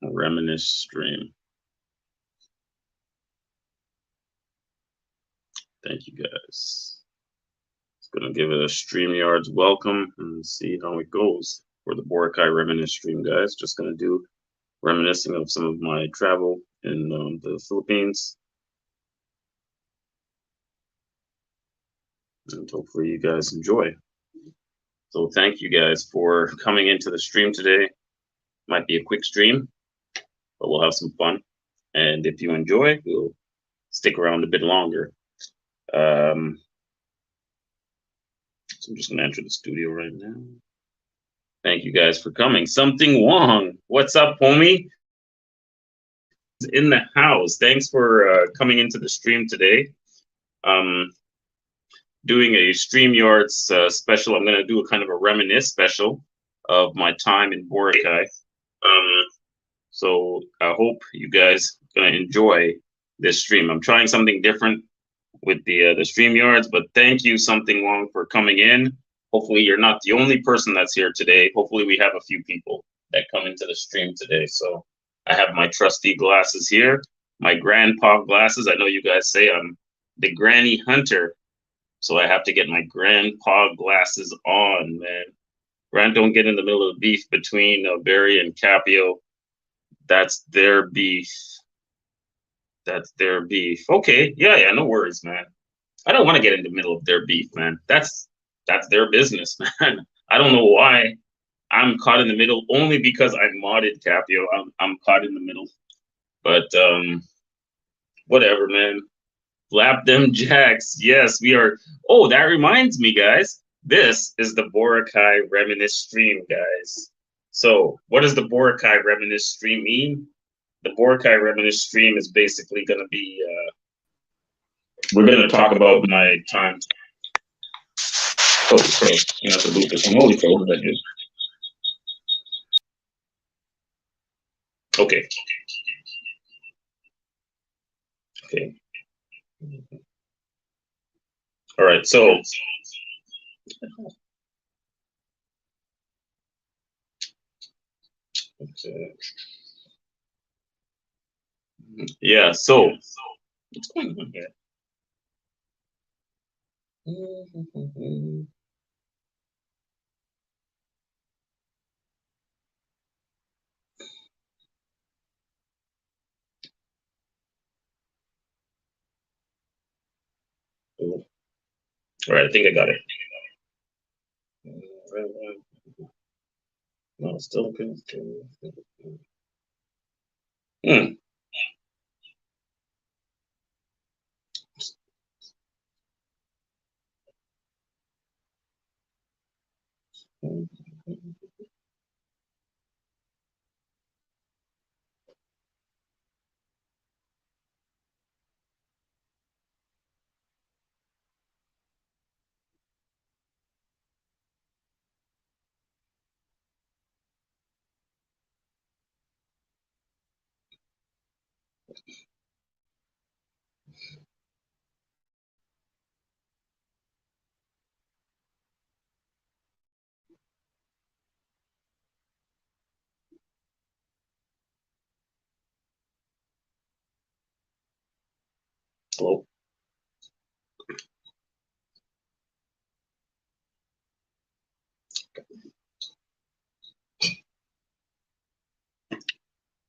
Reminisce stream. Thank you guys. It's gonna give it a StreamYard's welcome and see how it goes for the Boracay Reminisce stream, guys. Just gonna do reminiscing of some of my travel in the Philippines. And hopefully you guys enjoy. So thank you guys for coming into the stream today. Might be a quick stream, but we'll have some fun. And if you enjoy, we'll stick around a bit longer. So I'm just gonna enter the studio right now. Thank you guys for coming. Something Wong, what's up, homie? In the house. Thanks for coming into the stream today. Doing a StreamYards special. I'm gonna do a kind of a reminisce special of my time in Boracay. So I hope you guys are gonna enjoy this stream. I'm trying something different with the StreamYards, but thank you, Something Wong, for coming in. Hopefully you're not the only person that's here today. Hopefully we have a few people that come into the stream today. So I have my trusty glasses here, my grandpa glasses. I know you guys say I'm the granny hunter, so I have to get my grandpa glasses on, man. Grant, don't get in the middle of the beef between Barry and Capio. That's their beef. That's their beef. Okay, yeah, no worries, man. I don't want to get in the middle of their beef, man. That's their business, man. I don't know why I'm caught in the middle. Only because I modded Capio, I'm caught in the middle. But whatever, man. Flap them jacks. Yes, we are. Oh, that reminds me, guys. This is the Boracay Reminisce stream, guys. So, what does the Boracay Reminisce stream mean? The Boracay Reminisce stream is basically going to be. We're going to talk about my time. Oh, okay. You have to boot this one. Holy cow, what did I do? Okay. Okay. All right. So. Okay. Yeah. So. What's going on here? All right, I think I got it. No, still good. Hmm. Hello.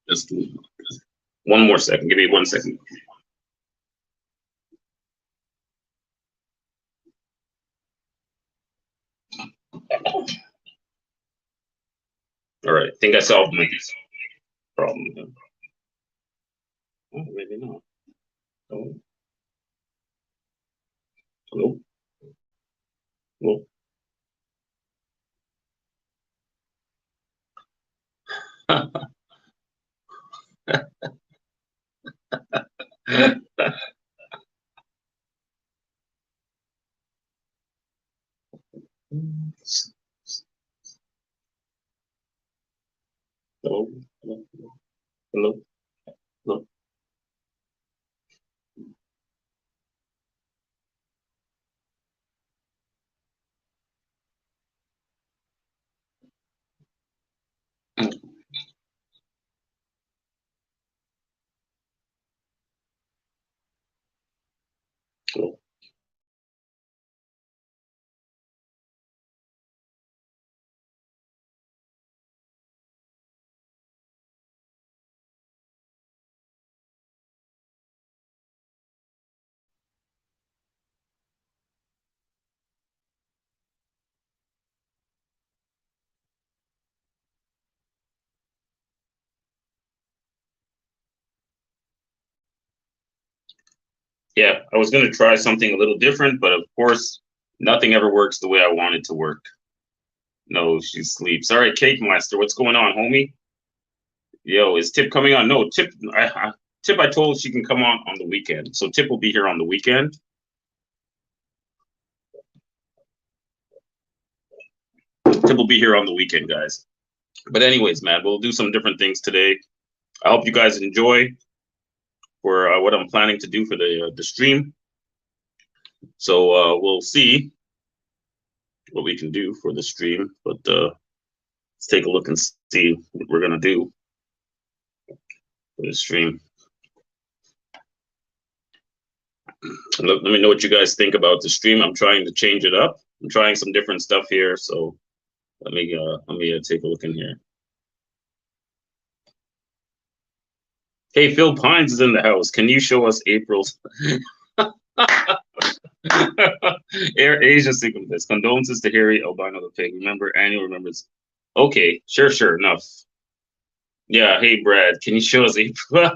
Just one more second. Give me 1 second. All right. I think I solved my problem. Oh, maybe not. Oh. Hello. Hello. Hello. Hello. Hello. Hello. Yeah, I was gonna try something a little different, but of course, nothing ever works the way I want it to work. No, she sleeps. All right, Cake Master, what's going on, homie? Yo, is Tip coming on? No, Tip. Tip, I told she can come on the weekend, so Tip will be here on the weekend. Tip will be here on the weekend, guys. But anyways, man, we'll do some different things today. I hope you guys enjoy for what I'm planning to do for the stream. So we'll see what we can do for the stream. But let's take a look and see what we're gonna do for the stream. Let me know what you guys think about the stream. I'm trying to change it up. I'm trying some different stuff here. So let me take a look in here. Hey, Phil Pines is in the house. Can you show us April's Air Asia Syncopus? Condolences to Harry Albino the Pig. Remember, annual remembrance. Okay, sure, enough. Yeah, hey Brad, can you show us April?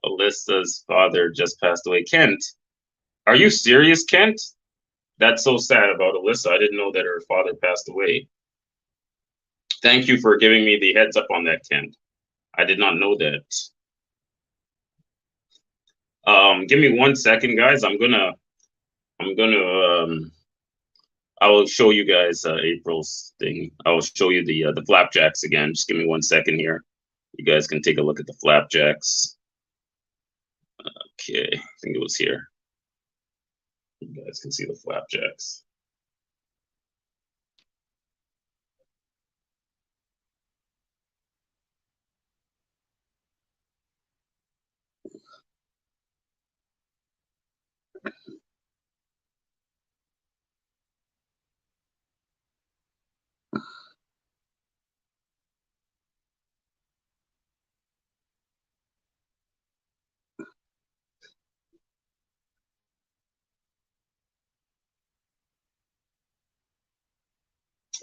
Alyssa's father just passed away. Kent, are you serious, Kent? That's so sad about Alyssa. I didn't know that her father passed away. Thank you for giving me the heads up on that, Kent. I did not know that. Give me 1 second, guys. I will show you guys April's thing. I will show you the flapjacks again. Just give me 1 second here. You guys can take a look at the flapjacks. Okay, I think it was here. You guys can see the flapjacks.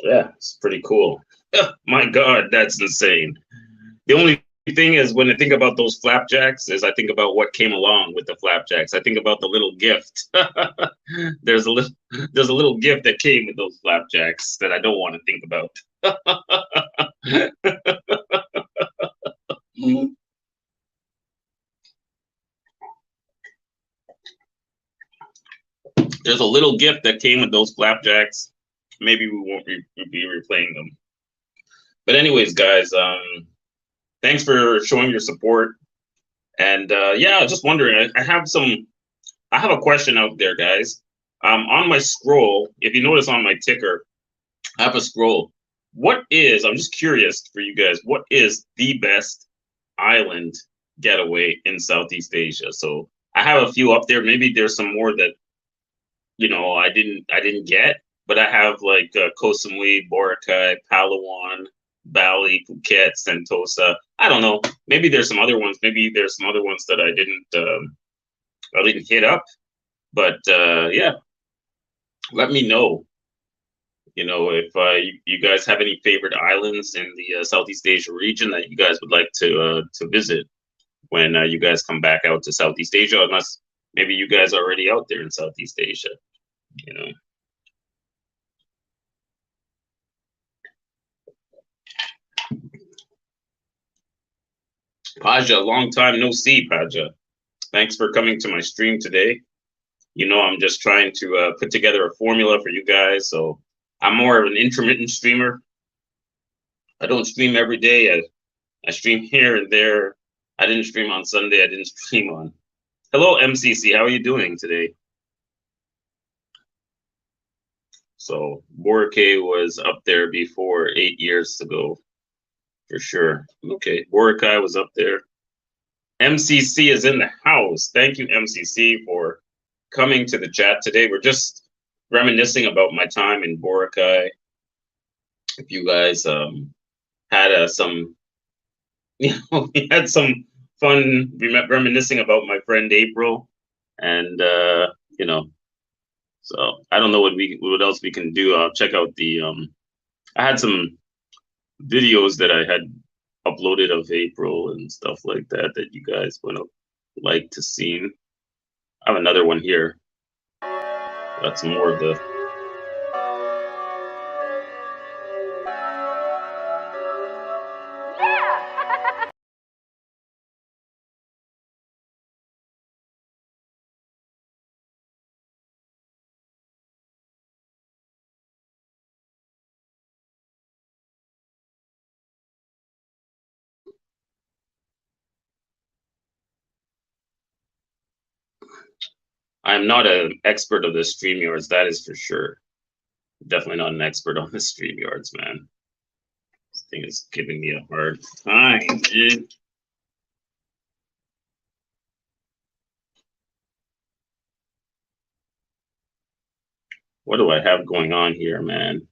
Yeah, it's pretty cool. My God, that's insane. The only thing is when I think about those flapjacks is I think about what came along with the flapjacks. I think about the little gift. there's a little gift that came with those flapjacks that I don't want to think about. There's a little gift that came with those flapjacks. Maybe we won't be replaying them. But anyways, guys, thanks for showing your support. And yeah, just wondering, I have a question out there, guys. On my scroll, if you notice on my ticker, I have a scroll. I'm just curious for you guys, what is the best island getaway in Southeast Asia? So I have a few up there. Maybe there's some more that, I didn't get, but I have like Koh Samui, Boracay, Palawan, Bali, Phuket, Sentosa. I don't know. Maybe there's some other ones. Maybe there's some other ones that I didn't hit up. But yeah, let me know. If you guys have any favorite islands in the Southeast Asia region that you guys would like to visit when you guys come back out to Southeast Asia, unless maybe you guys are already out there in Southeast Asia. You know. Paja, long time no see, Paja. Thanks for coming to my stream today. I'm just trying to put together a formula for you guys. So I'm more of an intermittent streamer. I don't stream every day. I stream here and there. I didn't stream on Sunday. I didn't stream on. Hello, MCC. How are you doing today? So Boracay was up there before 8 years ago, for sure. Okay, Boracay was up there. MCC is in the house. Thank you, MCC, for coming to the chat today. We're just reminiscing about my time in Boracay. If you guys had some, we had some fun reminiscing about my friend April, and so I don't know what else we can do. I'll check out I had some videos that I had uploaded of April and stuff like that that you guys would have liked to see. I have another one here. That's more of the. I'm not an expert of the StreamYards, that is for sure. Definitely not an expert on the StreamYards, man. This thing is giving me a hard time, man. What do I have going on here, man?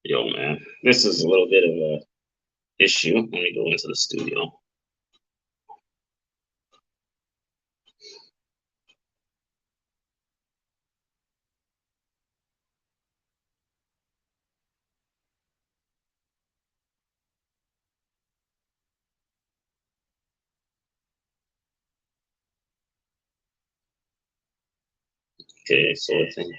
Yo, man, this is a little bit of a issue. Let me go into the studio. Okay, so I think.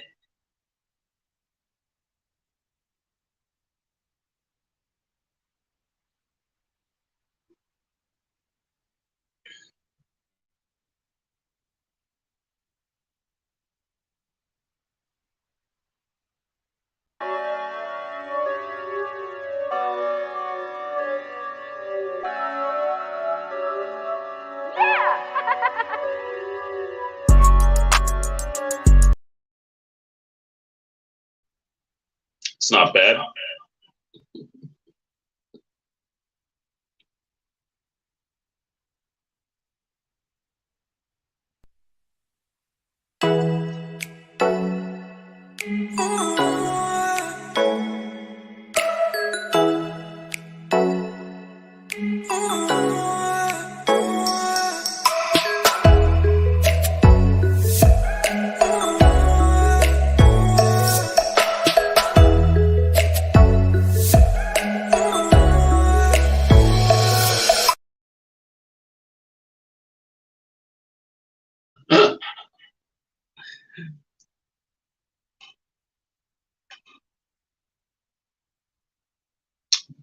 It's not bad.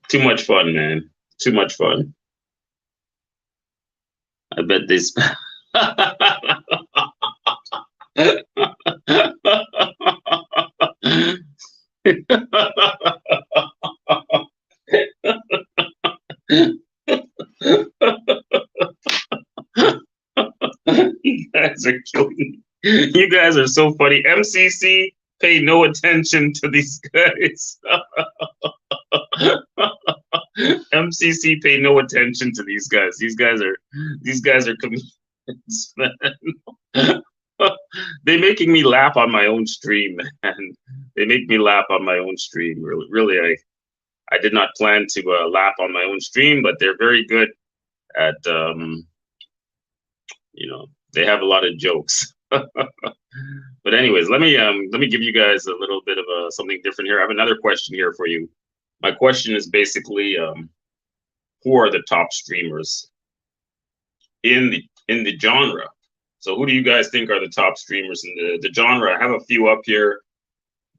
Too much fun, man. Too much fun. I bet this. You guys are killing me. You guys are so funny. MCC, pay no attention to these guys. MCC, pay no attention to these guys. These guys are comedians, man. They're making me laugh on my own stream, man. They make me laugh on my own stream. Really, I did not plan to laugh on my own stream, but they're very good at they have a lot of jokes. But anyways, let me give you guys a little bit of something different here. I have another question here for you. My question is basically, who are the top streamers in the genre? So who do you guys think are the top streamers in the genre? I have a few up here.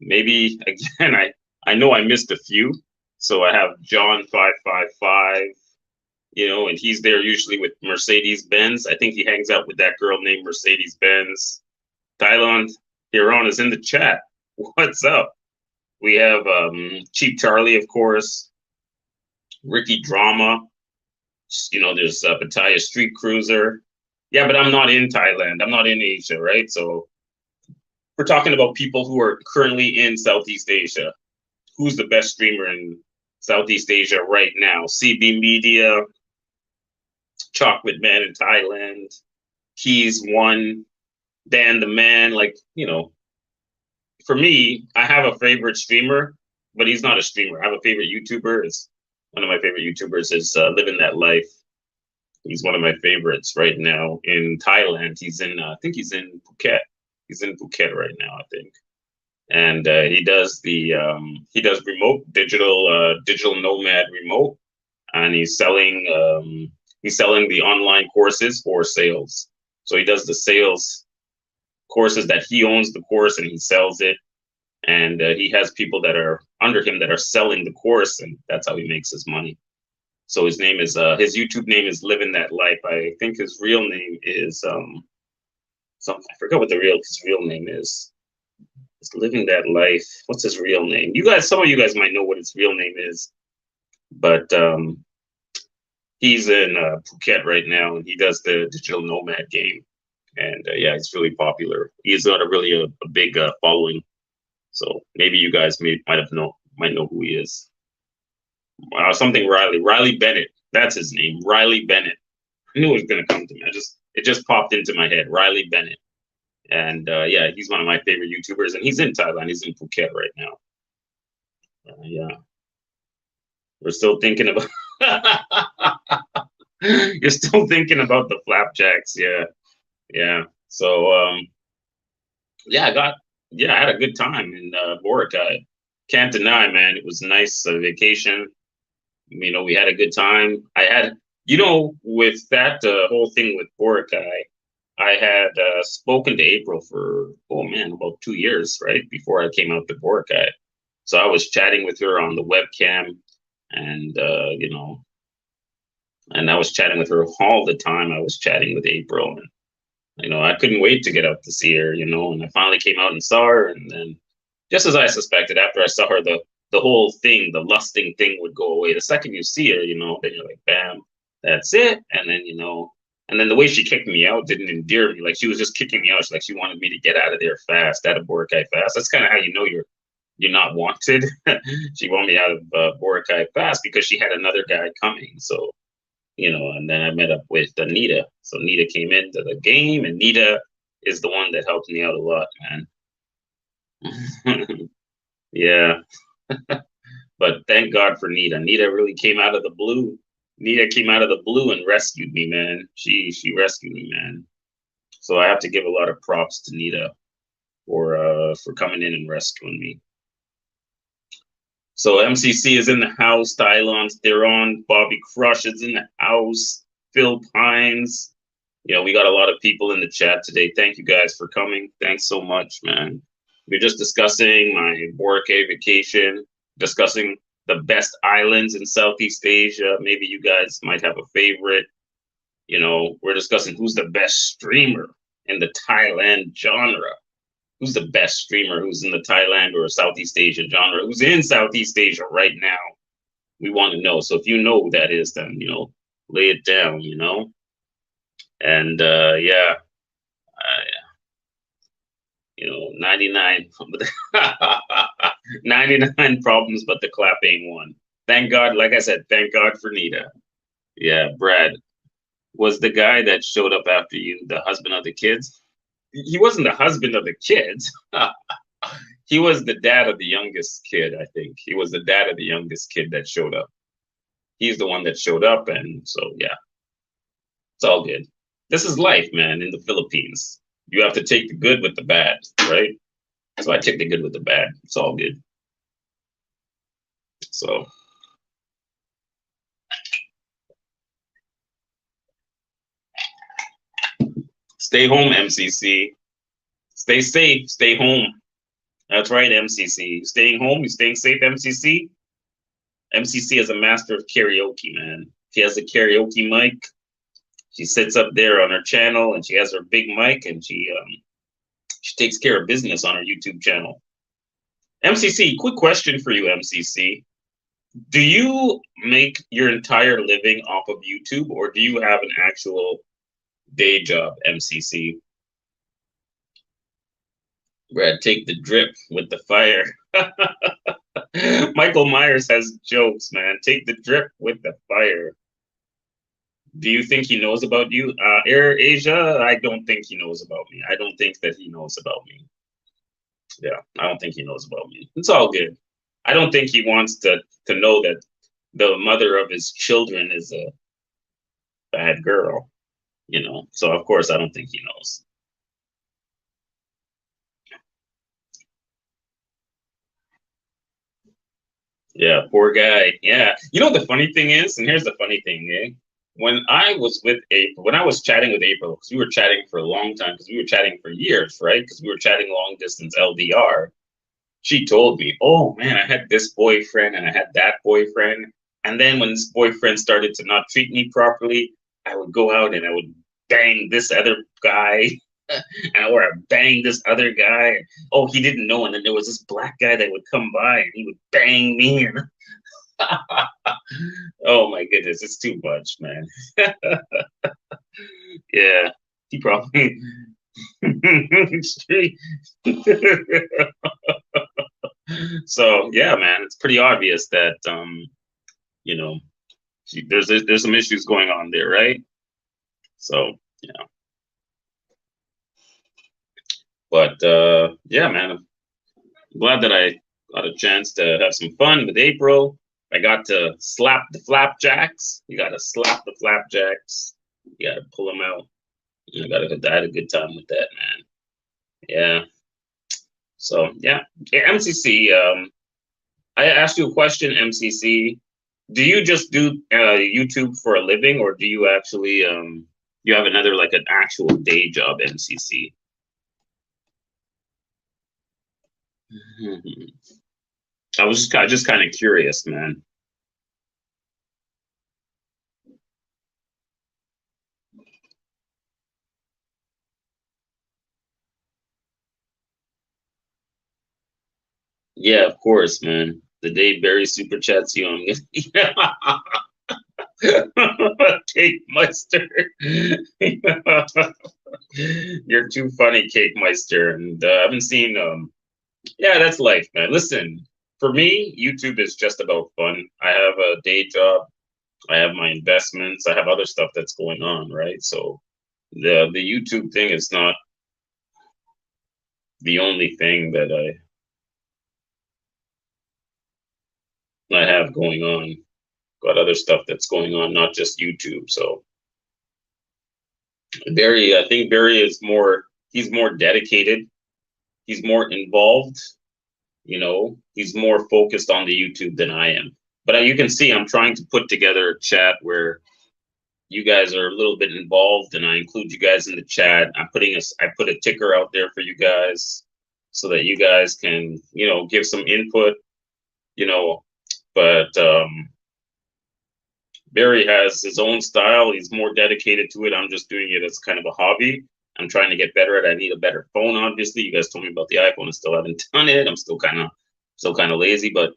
Maybe again, I know I missed a few. So I have John555, and he's there usually with Mercedes Benz. I think he hangs out with that girl named Mercedes Benz. Thailand Hiron is in the chat. What's up? We have Cheap Charlie, of course. Ricky Drama. There's Pattaya Street Cruiser. Yeah, but I'm not in Thailand. I'm not in Asia, right? So we're talking about people who are currently in Southeast Asia. Who's the best streamer in Southeast Asia right now? CB Media, Chocolate Man in Thailand, Keys One, Dan the Man. For me, I have a favorite streamer, but he's not a streamer. I have a favorite YouTuber. One of my favorite YouTubers is Living That Life. He's one of my favorites right now in Thailand. I think he's in Phuket. He's in Phuket right now, I think. And he does remote digital nomad remote. and he's selling the online courses for sales. So he does the sales courses that he owns the course and he sells it, and he has people that are under him that are selling the course, and that's how he makes his money. So his YouTube name is Living That Life. I think his real name is something. I forgot what his real name is. It's Living That Life. What's his real name? Some of you guys might know what his real name is, but he's in Phuket right now, and he does the digital nomad game. And yeah, it's really popular. He's got a big following. So maybe you guys might know who he is. Something Riley Bennett. That's his name, Riley Bennett. I knew it was gonna come to me. It just popped into my head, Riley Bennett. And yeah, he's one of my favorite YouTubers, and he's in Thailand. He's in Phuket right now. Yeah, we're still thinking about. You're still thinking about the flapjacks, yeah, yeah. So yeah, I had a good time in Boracay. Can't deny, man, it was a nice vacation. You know, we had a good time. With that whole thing with Boracay, I had spoken to April for, oh man, about 2 years, right? Before I came out to Boracay. So I was chatting with her on the webcam, and, and I was chatting with her all the time. I was chatting with April, and, I couldn't wait to get out to see her, and I finally came out and saw her. And then, just as I suspected, after I saw her, the whole thing, the lusting thing would go away. The second you see her, then you're like, bam, that's it. And then, and then the way she kicked me out didn't endear me. Like, she was just kicking me out. She wanted me to get out of there fast, out of Boracay fast. That's kind of how you know you're not wanted. She wanted me out of Boracay fast because she had another guy coming. So, and then I met up with Nita. So Nita came into the game, and Nita is the one that helped me out a lot, man. Yeah. But thank God for Nita. Nita really came out of the blue. Nita came out of the blue and rescued me, man. She rescued me, man. So I have to give a lot of props to Nita for coming in and rescuing me. So MCC is in the house. Tylon's they're on. Bobby Crush is in the house. Phil Pines. We got a lot of people in the chat today. Thank you guys for coming. Thanks so much, man. We're just discussing my Boracay vacation, discussing the best islands in Southeast Asia. Maybe you guys might have a favorite. We're discussing who's the best streamer in the Thailand genre. Who's the best streamer who's in the Thailand or Southeast Asia genre? Who's in Southeast Asia right now? We want to know. So if you know who that is, then, lay it down, And yeah, 99, 99 problems, but the clap ain't one. Thank God, like I said, thank God for Nita. Yeah, Brad was the guy that showed up after you, the husband of the kids. He wasn't the husband of the kids. He was the dad of the youngest kid, I think. He was the dad of the youngest kid that showed up. He's the one that showed up, and so, yeah, it's all good. This is life, man, in the Philippines. You have to take the good with the bad, right? So I take the good with the bad. It's all good. So stay home, MCC. Stay safe. Stay home. That's right, MCC. Staying home. You staying safe, MCC. MCC is a master of karaoke, man. She has a karaoke mic. She sits up there on her channel, and she has her big mic, and she takes care of business on her YouTube channel. MCC, quick question for you, MCC. Do you make your entire living off of YouTube, or do you have an actual day job, MCC? Brad, take the drip with the fire. Michael Myers has jokes, man. Take the drip with the fire. Do you think he knows about you? Air Asia, I don't think he knows about me. I don't think that he knows about me. Yeah, I don't think he knows about me. It's all good. I don't think he wants to know that the mother of his children is a bad girl, So of course I don't think he knows. Yeah, poor guy. Yeah. You know the funny thing is, and here's the funny thing, eh? When I was with April, when I was chatting with April, because we were chatting for a long time, because we were chatting for years, right? Because we were chatting long distance LDR. She told me, "Oh man, I had this boyfriend and I had that boyfriend, and then when this boyfriend started to not treat me properly, I would go out and I would bang this other guy, or I bang this other guy. Oh, he didn't know, and then there was this black guy that would come by and he would bang me, and oh my goodness, it's too much, man. Yeah, he probably. So yeah, man, it's pretty obvious that you know, there's some issues going on there, right? So yeah, but yeah, man, I'm glad that I got a chance to have some fun with April. I got to slap the flapjacks. You got to slap the flapjacks. You got to pull them out. I had a good time with that, man. Yeah. So yeah, MCC. I asked you a question, MCC. Do you just do YouTube for a living, or do you actually you have another like an actual day job, MCC? Mhm. I was just kind of curious, man. Yeah, of course, man. The day Barry super chats you, I'm gonna Cake Meister. You're too funny, Cake Meister. And I haven't seen yeah, that's life, man. Listen, for me, YouTube is just about fun. I have a day job, I have my investments, I have other stuff that's going on, right? So the YouTube thing is not the only thing that I have going on. Got other stuff that's going on, not just YouTube. So Barry, I think Barry is more he's more dedicated, he's more involved, he's more focused on the YouTube than I am. But you can see I'm trying to put together a chat where you guys are a little bit involved and I include you guys in the chat. I put a ticker out there for you guys so that you guys can, give some input, you know, but Barry has his own style. He's more dedicated to it. I'm just doing it as kind of a hobby. I'm trying to get better at it. I need a better phone, obviously. You guys told me about the iPhone. I still haven't done it. I'm still kind of lazy, but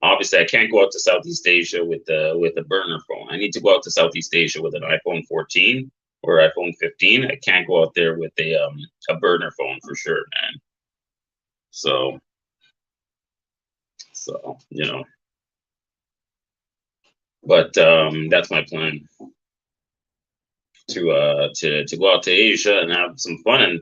obviously I can't go out to Southeast Asia with a burner phone. I need to go out to Southeast Asia with an iPhone 14 or iPhone 15. I can't go out there with a burner phone for sure, man. So so. But that's my plan to go out to Asia and have some fun and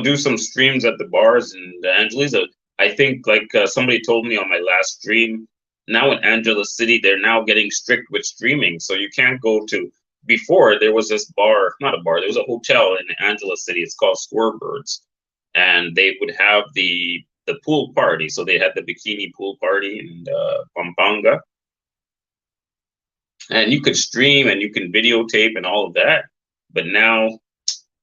do some streams at the bars and Angeles. I think like somebody told me on my last stream. Now in Angeles City, they're now getting strict with streaming, so you can't go to. Before there was this bar, not a bar. There was a hotel in Angeles City. It's called Squarebirds, and they would have the pool party. So they had the bikini pool party in Pampanga, and you could stream and you can videotape and all of that. But now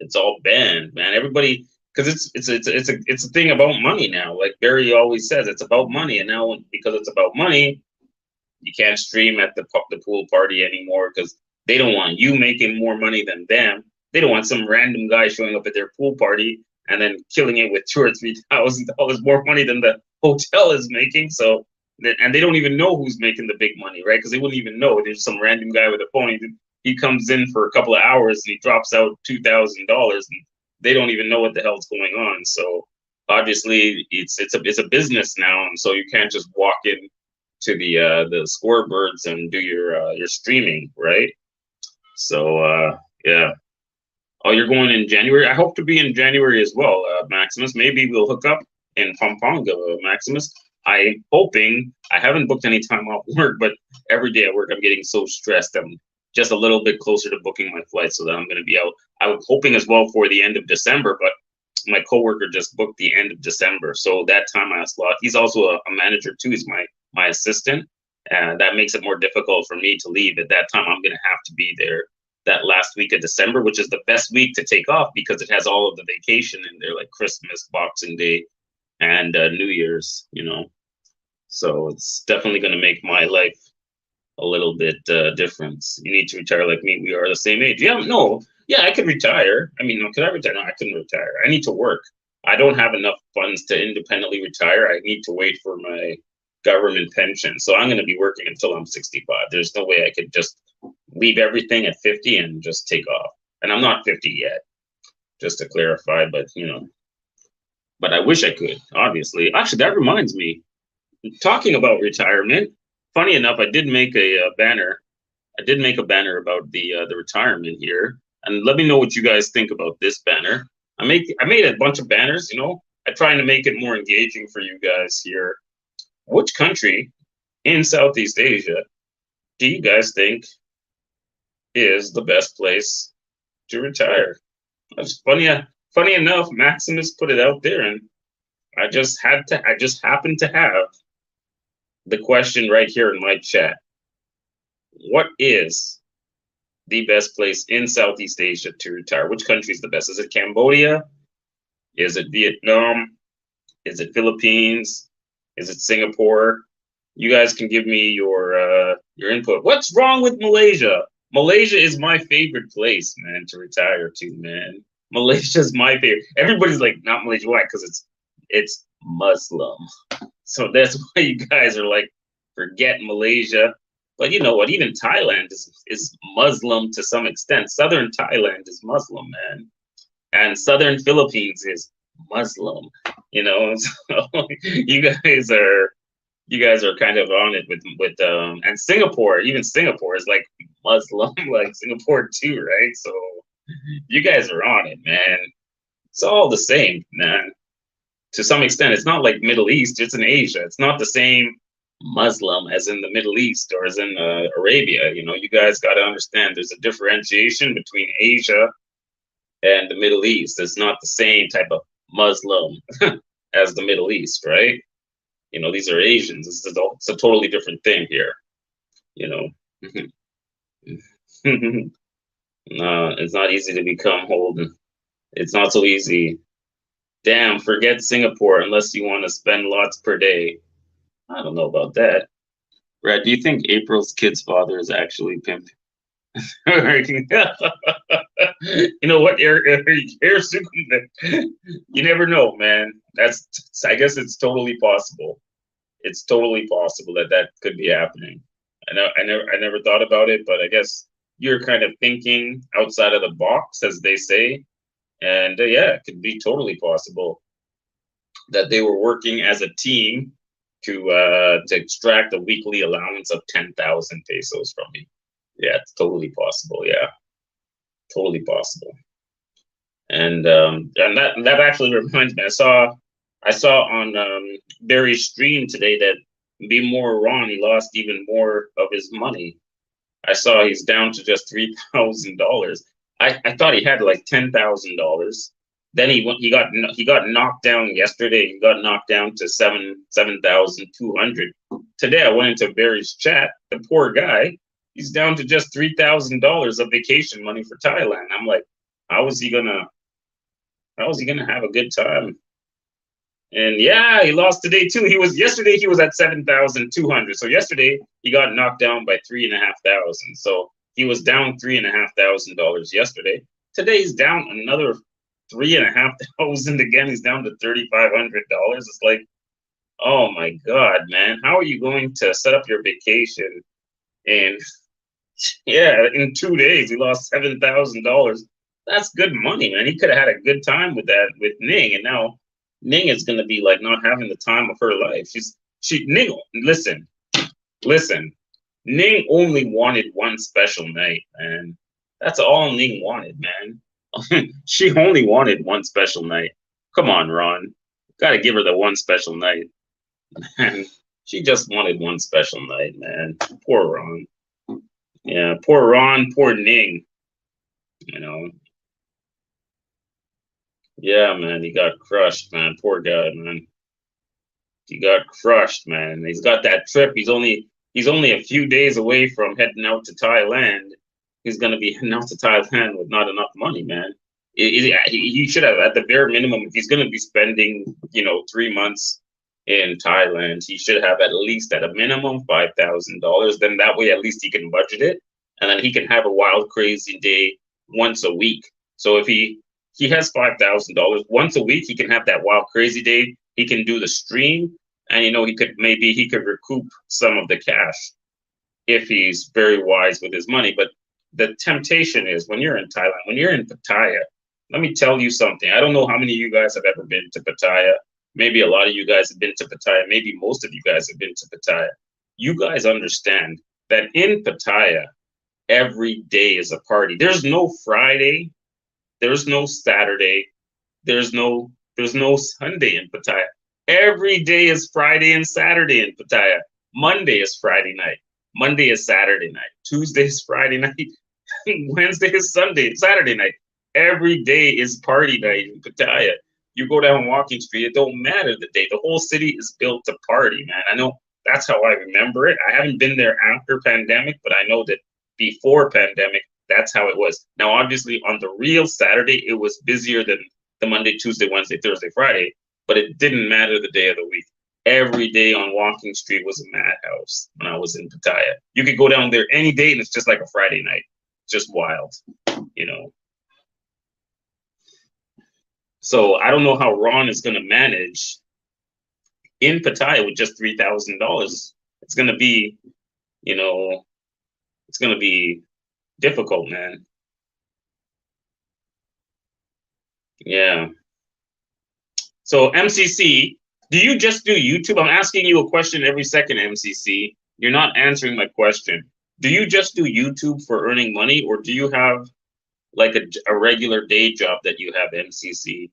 it's all banned, man. Everybody, because it's a thing about money now. Like Barry always says, it's about money, and now because it's about money, you can't stream at the pool party anymore because they don't want you making more money than them. They don't want some random guy showing up at their pool party and then killing it with $2,000 or $3,000 more money than the hotel is making. So, and they don't even know who's making the big money, right? Because they wouldn't even know. There's some random guy with a phone. He comes in for a couple of hours and he drops out $2,000, and they don't even know what the hell's going on. So obviously, it's a business now, and so you can't just walk in to the scorebirds and do your streaming, right? So yeah. Oh, you're going in January. I hope to be in January as well, Maximus. Maybe we'll hook up in Pampanga, Maximus. I'm hoping. I haven't booked any time off work, but every day at work I'm getting so stressed. I'm just a little bit closer to booking my flight so that I'm going to be out. I was hoping as well for the end of December, but my coworker just booked the end of December, so that time I slot. He's also a manager too. He's my assistant, and that makes it more difficult for me to leave. At that time, I'm going to have to be there that last week of December, which is the best week to take off because it has all of the vacation in there, like Christmas, Boxing Day, and New Year's. So it's definitely going to make my life a little bit different. You need to retire like me. We are the same age. Yeah, no, yeah, I could retire. I mean, could I retire? No, I couldn't retire. I need to work. I don't have enough funds to independently retire. I need to wait for my government pension. So I'm going to be working until I'm 65. There's no way I could just leave everything at 50 and just take off. And I'm not 50 yet, just to clarify, but I wish I could, obviously. Actually, that reminds me, talking about retirement, funny enough, I did make a banner. I did make a banner about the retirement here, and let me know what you guys think about this banner. I made a bunch of banners. I'm trying to make it more engaging for you guys here. Which country in Southeast Asia do you guys think is the best place to retire? It's funny enough, Maximus put it out there, and I just happened to have the question right here in my chat. What is the best place in Southeast Asia to retire? Which country is the best? Is it Cambodia? Is it Vietnam? Is it Philippines? Is it Singapore? You guys can give me your input. What's wrong with Malaysia? Malaysia is my favorite place, man, to retire to, man. Malaysia's my favorite. Everybody's like, not Malaysia. Why? Because it's Muslim. So that's why you guys are like, forget Malaysia. But you know what? Even Thailand is Muslim to some extent. Southern Thailand is Muslim, man. And Southern Philippines is Muslim. So you guys are kind of on it with and Singapore. Even Singapore is like Muslim, like Singapore too, right? So you guys are on it, man. It's all the same, man. To some extent, it's not like Middle East. It's in Asia. It's not the same Muslim as in the Middle East or as in Arabia. You guys got to understand there's a differentiation between Asia and the Middle East. It's not the same type of Muslim as the Middle East, right? These are Asians. It's a totally different thing here. No, it's not easy to become Holden. It's not so easy. Damn, forget Singapore unless you want to spend lots per day. I don't know about that. Brad, do you think April's kid's father is actually Pimp? You know what? You never know, man. I guess it's totally possible. It's totally possible that could be happening. I never thought about it, but I guess you're kind of thinking outside of the box, as they say. And yeah, it could be totally possible that they were working as a team to extract a weekly allowance of 10,000 pesos from me. Yeah, it's totally possible. Yeah, totally possible. And that actually reminds me. I saw on Barry's stream today that Be More Ron, he lost even more of his money. I saw he's down to just $3,000. I thought he had like $10,000. Then he got knocked down yesterday. He got knocked down to 7,200. Today I went into Barry's chat. The poor guy, he's down to just $3,000 of vacation money for Thailand. I'm like, how is he gonna have a good time? And yeah, he lost today too. Yesterday he was at 7,200. So yesterday he got knocked down by 3,500. So he was down $3,500 yesterday. Today he's down another 3,500 again. He's down to $3,500. It's like, oh my God, man, how are you going to set up your vacation? And yeah, in 2 days he lost $7,000. That's good money, man. He could have had a good time with Ning, and now Ning is gonna be like not having the time of her life. Ning. Listen. Ning only wanted one special night, man. That's all Ning wanted, man. She only wanted one special night. Come on, Ron. Gotta give her the one special night. Man, she just wanted one special night, man. Poor Ron. Yeah, poor Ron, poor Ning. Yeah, man, he got crushed, man. Poor guy, man. He got crushed, man. He's got that trip. He's only a few days away from heading out to Thailand. He's going to be heading out to Thailand with not enough money, man. He should have, at the bare minimum, if he's going to be spending, 3 months in Thailand, he should have at least at a minimum $5,000. Then that way, at least he can budget it, and then he can have a wild, crazy day once a week. So if he has $5,000 once a week, he can have that wild, crazy day. He can do the stream, and he could recoup some of the cash if he's very wise with his money. But the temptation is when you're in Thailand, when you're in Pattaya, let me tell you something. I don't know how many of you guys have ever been to Pattaya. Maybe a lot of you guys have been to Pattaya. Maybe most of you guys have been to Pattaya. You guys understand that in Pattaya, every day is a party. There's no Friday. There's no Saturday. There's no Sunday in Pattaya. Every day is Friday and Saturday in Pattaya. Monday is Friday night. Monday is Saturday night. Tuesday is Friday night. Wednesday is Saturday night. Every day is party night in Pattaya. You go down Walking Street, it don't matter the day. The whole city is built to party, man. I know that's how I remember it. I haven't been there after pandemic, but I know that before pandemic, that's how it was. Now, obviously, on the real Saturday, it was busier than the Monday, Tuesday, Wednesday, Thursday, Friday, but it didn't matter the day of the week. Every day on Walking Street was a madhouse when I was in Pattaya. You could go down there any day and it's just like a Friday night. Just wild, you know. So I don't know how Ron is going to manage in Pattaya with just $3,000. It's going to be, it's going to be difficult, man. Yeah. So MCC, do you just do YouTube? I'm asking you a question every second, MCC. You're not answering my question. Do you just do YouTube for earning money, or do you have like a regular day job that you have, MCC?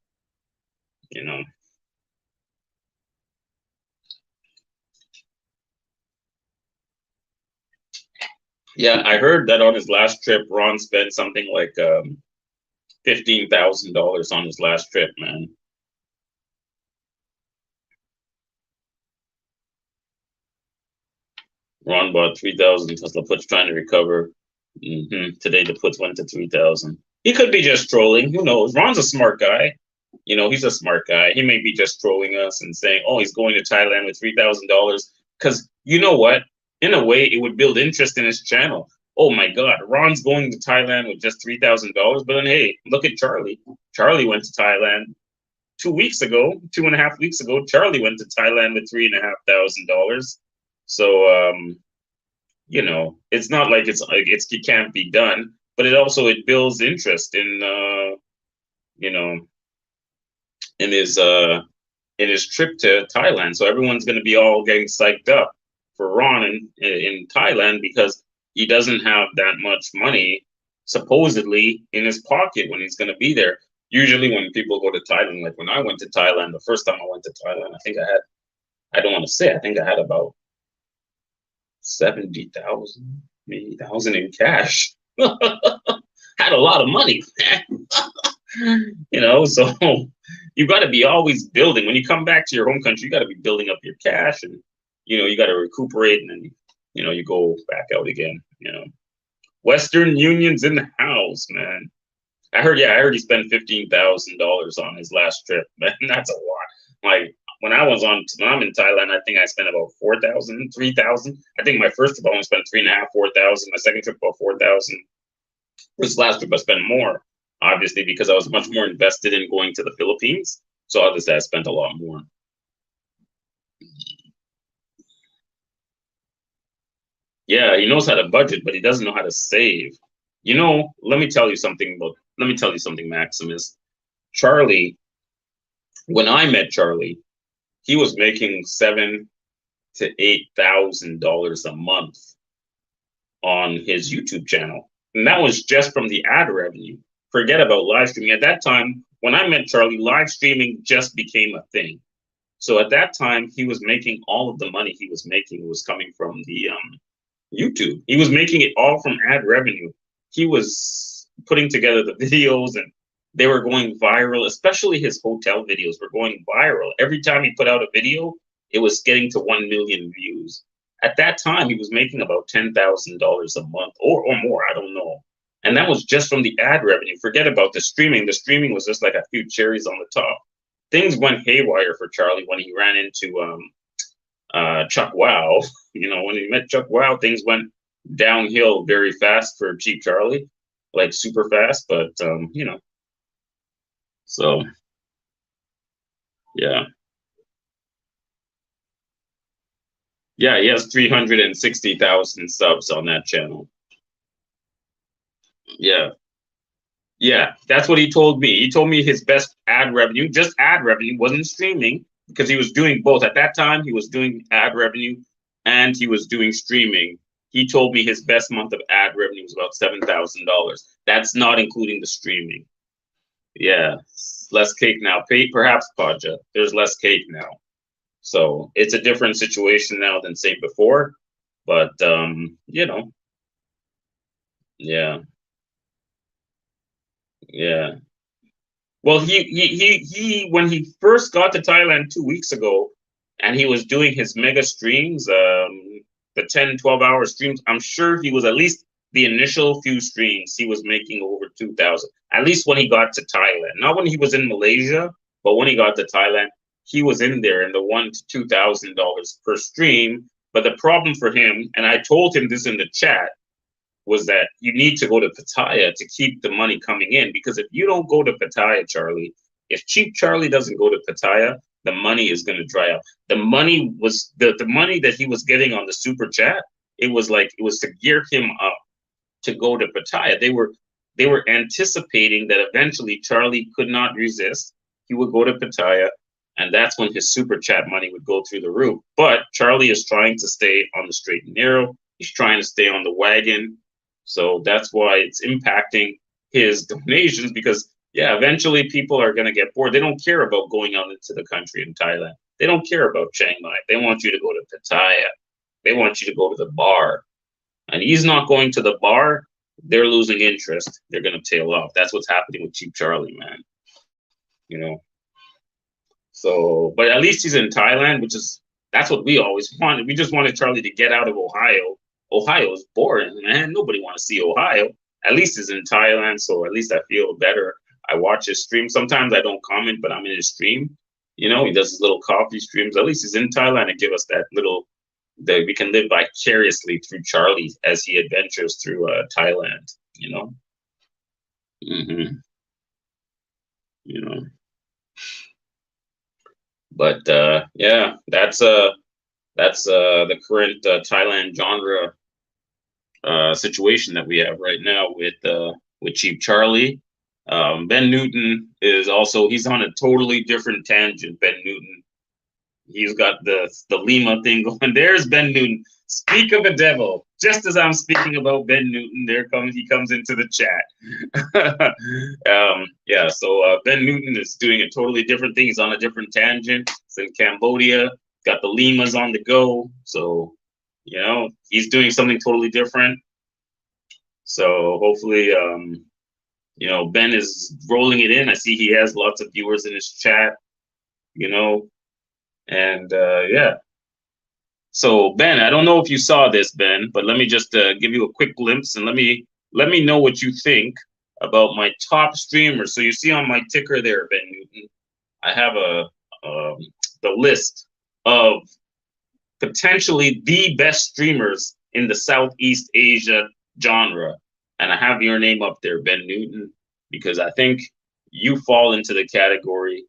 Yeah, I heard that on his last trip, Ron spent something like $15,000 on his last trip, man. Ron bought 3,000 Tesla puts trying to recover. Today the puts went to 3,000. He could be just trolling. Who knows? Ron's a smart guy. He's a smart guy. He may be just trolling us and saying, "Oh, he's going to Thailand with $3,000." Because you know what? In a way, it would build interest in his channel. Oh my God, Ron's going to Thailand with just $3,000. But then, hey, look at Charlie. Charlie went to Thailand 2 weeks ago, 2.5 weeks ago. Charlie went to Thailand with $3,500. So, it's not like it can't be done, but it builds interest in in his trip to Thailand. So everyone's going to be all getting psyched up for Ron in Thailand because he doesn't have that much money supposedly in his pocket when he's going to be there. Usually when people go to Thailand, like when I went to Thailand, the first time I went to Thailand, I don't want to say, I think I had about 70,000, maybe thousand in cash. Had a lot of money, so you got to be always building. When you come back to your home country, you got to be building up your cash, and you got to recuperate, and then you go back out again. Western Union's in the house, man. I heard he spent $15,000 on his last trip, man. That's a lot. Like when I'm in Thailand, I think I spent about 4,000, 3,000. I think my first trip I only spent 3,500, 4,000. My second trip about 4,000. This last trip I spent more, obviously, because I was much more invested in going to the Philippines. So obviously I spent a lot more. Yeah, he knows how to budget, but he doesn't know how to save. Let me tell you something, Maximus. Charlie, when I met Charlie, he was making $7,000 to $8,000 a month on his YouTube channel. And that was just from the ad revenue. Forget about live streaming. At that time, when I met Charlie, live streaming just became a thing. So at that time, he was making all of the money he was making was coming from the YouTube. He was making it all from ad revenue. He was putting together the videos and they were going viral, especially his hotel videos were going viral. Every time he put out a video, it was getting to 1 million views. At that time, he was making about $10,000 a month or more. I don't know. And that was just from the ad revenue. Forget about the streaming. The streaming was just like a few cherries on the top. Things went haywire for Charlie when he ran into Chuck Wow. When he met Chuck Wow, things went downhill very fast for Cheap Charlie, like super fast. But so yeah, yeah, he has 360,000 subs on that channel. Yeah, yeah, that's what he told me. He told me his best ad revenue, just ad revenue, wasn't streaming because he was doing both. At that time, he was doing ad revenue and he was doing streaming. He told me his best month of ad revenue was about $7,000. That's not including the streaming. Yeah, less cake now. Pay perhaps Paja. There's less cake now, so it's a different situation now than say before. But yeah, yeah. Well, he when he first got to Thailand 2 weeks ago, and he was doing his mega streams, the 10, 12 hour streams. I'm sure he was at least the initial few streams he was making over 2,000. At least when he got to Thailand, not when he was in Malaysia, but when he got to Thailand, he was in there in the $1,000 to $2,000 per stream. But the problem for him, and I told him this in the chat, was that you need to go to Pattaya to keep the money coming in. Because if you don't go to Pattaya, Charlie, if Cheap Charlie doesn't go to Pattaya, the money is going to dry up. The money was the money that he was getting on the super chat. It was to gear him up to go to Pattaya. They were anticipating that eventually Charlie could not resist. He would go to Pattaya, and that's when his super chat money would go through the roof. But Charlie is trying to stay on the straight and narrow. He's trying to stay on the wagon. So that's why it's impacting his donations because, yeah, eventually people are going to get bored. They don't care about going out into the country in Thailand. They don't care about Chiang Mai. They want you to go to Pattaya. They want you to go to the bar. And he's not going to the bar. They're losing interest. They're going to tail off. That's what's happening with Cheap Charlie, man. You know. So, but at least he's in Thailand, that's what we always wanted. We just wanted Charlie to get out of Ohio. Ohio is boring, man. Nobody want to see Ohio. At least he's in Thailand, so at least I feel better. I watch his stream. Sometimes I don't comment, but I'm in his stream. He does his little coffee streams. At least he's in Thailand and give us that we can live vicariously through Charlie as he adventures through Thailand. Hmm You know. But yeah, that's the current Thailand genre situation that we have right now with Cheap Charlie. Ben Newton he's on a totally different tangent. Ben Newton, he's got the Lima thing going. There's Ben Newton. Speak of a devil. Just as I'm speaking about Ben Newton, he comes into the chat. Yeah, so Ben Newton is doing a totally different thing. He's on a different tangent. He's in Cambodia. Got the Limas on the go. So, he's doing something totally different. So hopefully, Ben is rolling it in. I see he has lots of viewers in his chat, and yeah. So Ben, I don't know if you saw this, Ben, but let me just give you a quick glimpse and let me know what you think about my top streamers. So you see on my ticker there, Ben Newton, I have the list of potentially the best streamers in the Southeast Asia genre, and I have your name up there, Ben Newton, because I think you fall into the category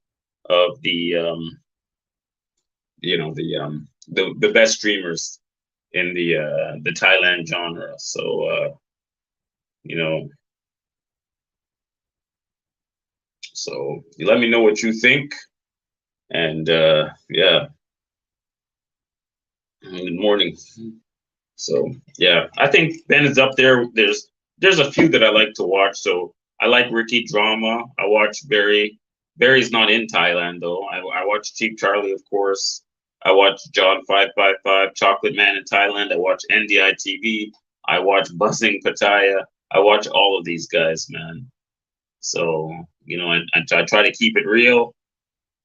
of the best streamers in the Thailand genre. So so you let me know what you think, and yeah, good morning. So yeah, I think Ben is up there. There's a few that I like to watch. So I like Ricky Drama. I watch Barry. Barry's not in Thailand though. I watch Cheap Charlie, of course. I watch John 555, Chocolate Man in Thailand. I watch NDI TV. I watch Buzzing Pattaya. I watch all of these guys, man. So I try to keep it real,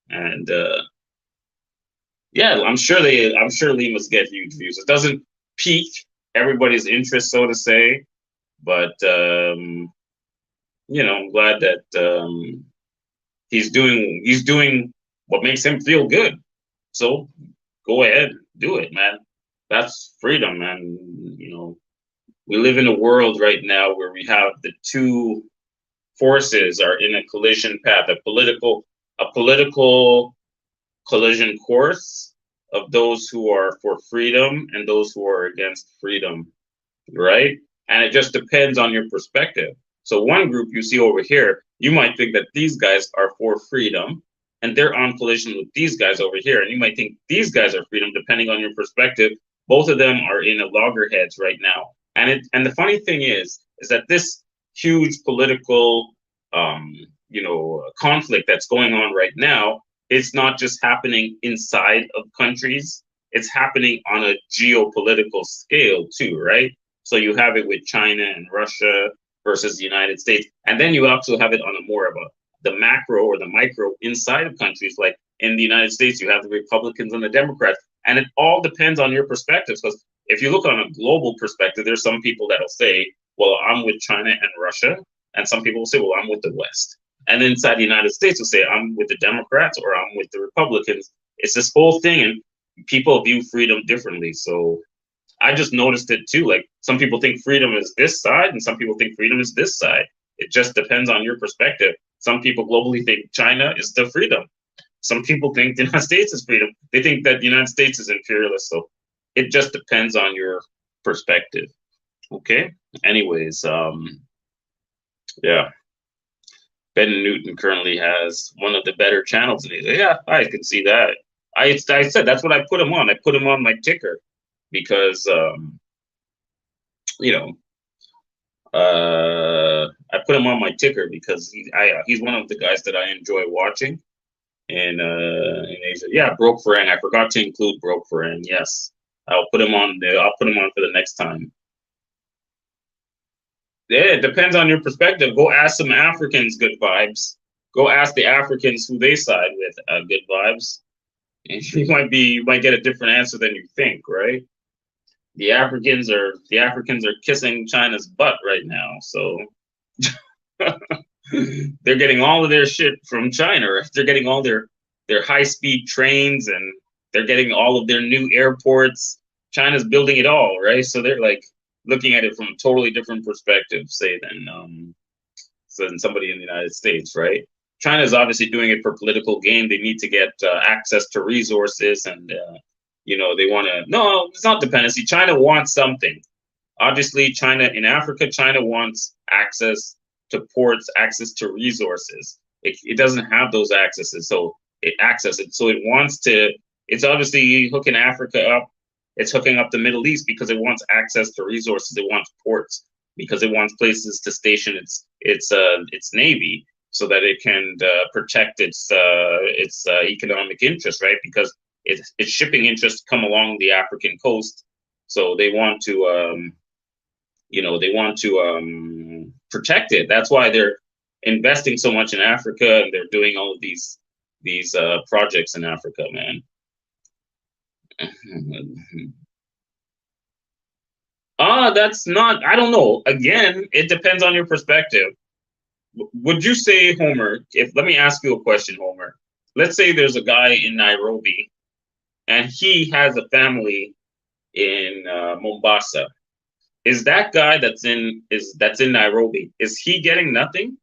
and Yeah, I'm sure Limas get huge views. It doesn't pique everybody's interest, so to say, but I'm glad that he's doing what makes him feel good. So go ahead, do it, man. That's freedom, man. We live in a world right now where we have the two forces are in a collision path, a political collision course of those who are for freedom and those who are against freedom, right? And it just depends on your perspective. So one group you see over here, you might think that these guys are for freedom and they're on collision with these guys over here. And you might think these guys are freedom depending on your perspective. Both of them are in a loggerheads right now. And the funny thing is that this huge political conflict that's going on right now, it's not just happening inside of countries, it's happening on a geopolitical scale too, right? So you have it with China and Russia versus the United States. And then you also have it on a more of the macro or the micro inside of countries. Like in the United States, you have the Republicans and the Democrats. And it all depends on your perspectives. Because if you look on a global perspective, there's some people that'll say, well, I'm with China and Russia. And some people will say, well, I'm with the West. And inside the United States will say, I'm with the Democrats or I'm with the Republicans. It's this whole thing. And people view freedom differently. So I just noticed it too. Like some people think freedom is this side and some people think freedom is this side. It just depends on your perspective. Some people globally think China is the freedom. Some people think the United States is freedom. They think that the United States is imperialist. So it just depends on your perspective. Okay. Anyways, yeah. Ben Newton currently has one of the better channels. Yeah, I can see that. I said that's what I put him on. I put him on my ticker because you know I put him on my ticker because he's one of the guys that I enjoy watching in Asia. Yeah, Broke Farang. I forgot to include Broke Farang. Yes, I'll put him on. I'll put him on for the next time. Yeah, it depends on your perspective. Go ask some Africans good vibes. Go ask the Africans who they side with good vibes. And you might get a different answer than you think, right? The Africans are kissing China's butt right now, so they're getting all of their shit from China. Right? They're getting all their high speed trains and they're getting all of their new airports. China's building it all, right? So they're like looking at it from a totally different perspective, say than somebody in the United States, right? China is obviously doing it for political gain. They need to get access to resources, and they want to. No, it's not dependency. China wants something. Obviously, China in Africa, China wants access to ports, access to resources. It doesn't have those accesses, so it accesses. So it wants to. It's obviously hooking Africa up. It's hooking up the Middle East because it wants access to resources. It wants ports because it wants places to station its navy so that it can protect its economic interest, right? Because its shipping interests come along the African coast, so they want to protect it. That's why they're investing so much in Africa and they're doing all of these projects in Africa, man. That's not. I don't know. Again, it depends on your perspective. Would you say, Homer? If let me ask you a question, Homer. Let's say there's a guy in Nairobi, and he has a family in Mombasa. Is that guy that's in Nairobi? Is he getting nothing?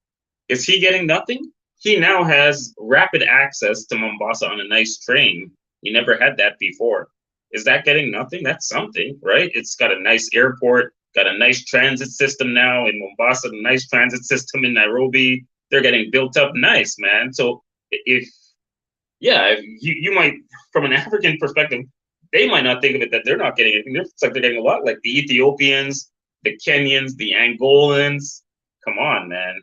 Is he getting nothing? He now has rapid access to Mombasa on a nice train. He never had that before. Is that getting nothing? That's something, right? It's got a nice airport, got a nice transit system now in Mombasa, a nice transit system in Nairobi. They're getting built up nice, man. So if you might, from an African perspective, they might not think of it that they're not getting anything. It's like they're getting a lot, like the Ethiopians, the Kenyans, the Angolans. Come on, man.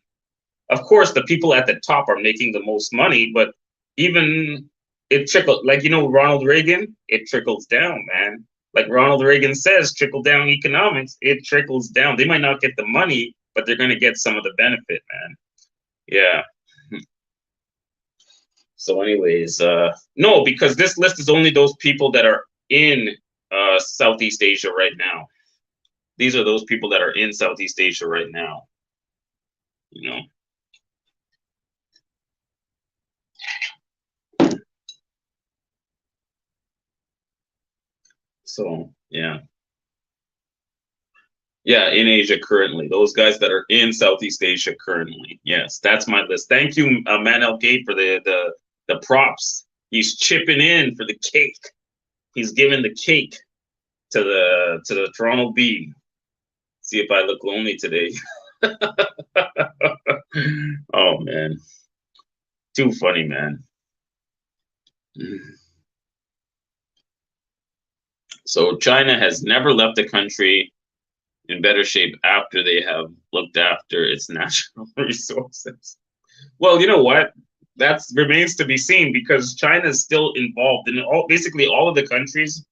Of course, the people at the top are making the most money, but even it trickles, like Ronald Reagan, it trickles down, man. Like Ronald Reagan says, trickle down economics, it trickles down. They might not get the money, but they're going to get some of the benefit, man. Yeah. So, anyways, no, because this list is only those people that are in Southeast Asia right now. These are those people that are in Southeast Asia right now. You know. So yeah. Yeah, in Asia currently. Those guys that are in Southeast Asia currently. Yes, that's my list. Thank you, Manel Gate, for the props. He's chipping in for the cake. He's giving the cake to the Toronto Bee. See if I look lonely today. Oh man, too funny, man. So China has never left the country in better shape after they have looked after its natural resources. Well, you know what? That remains to be seen because China is still involved in basically all of the countries.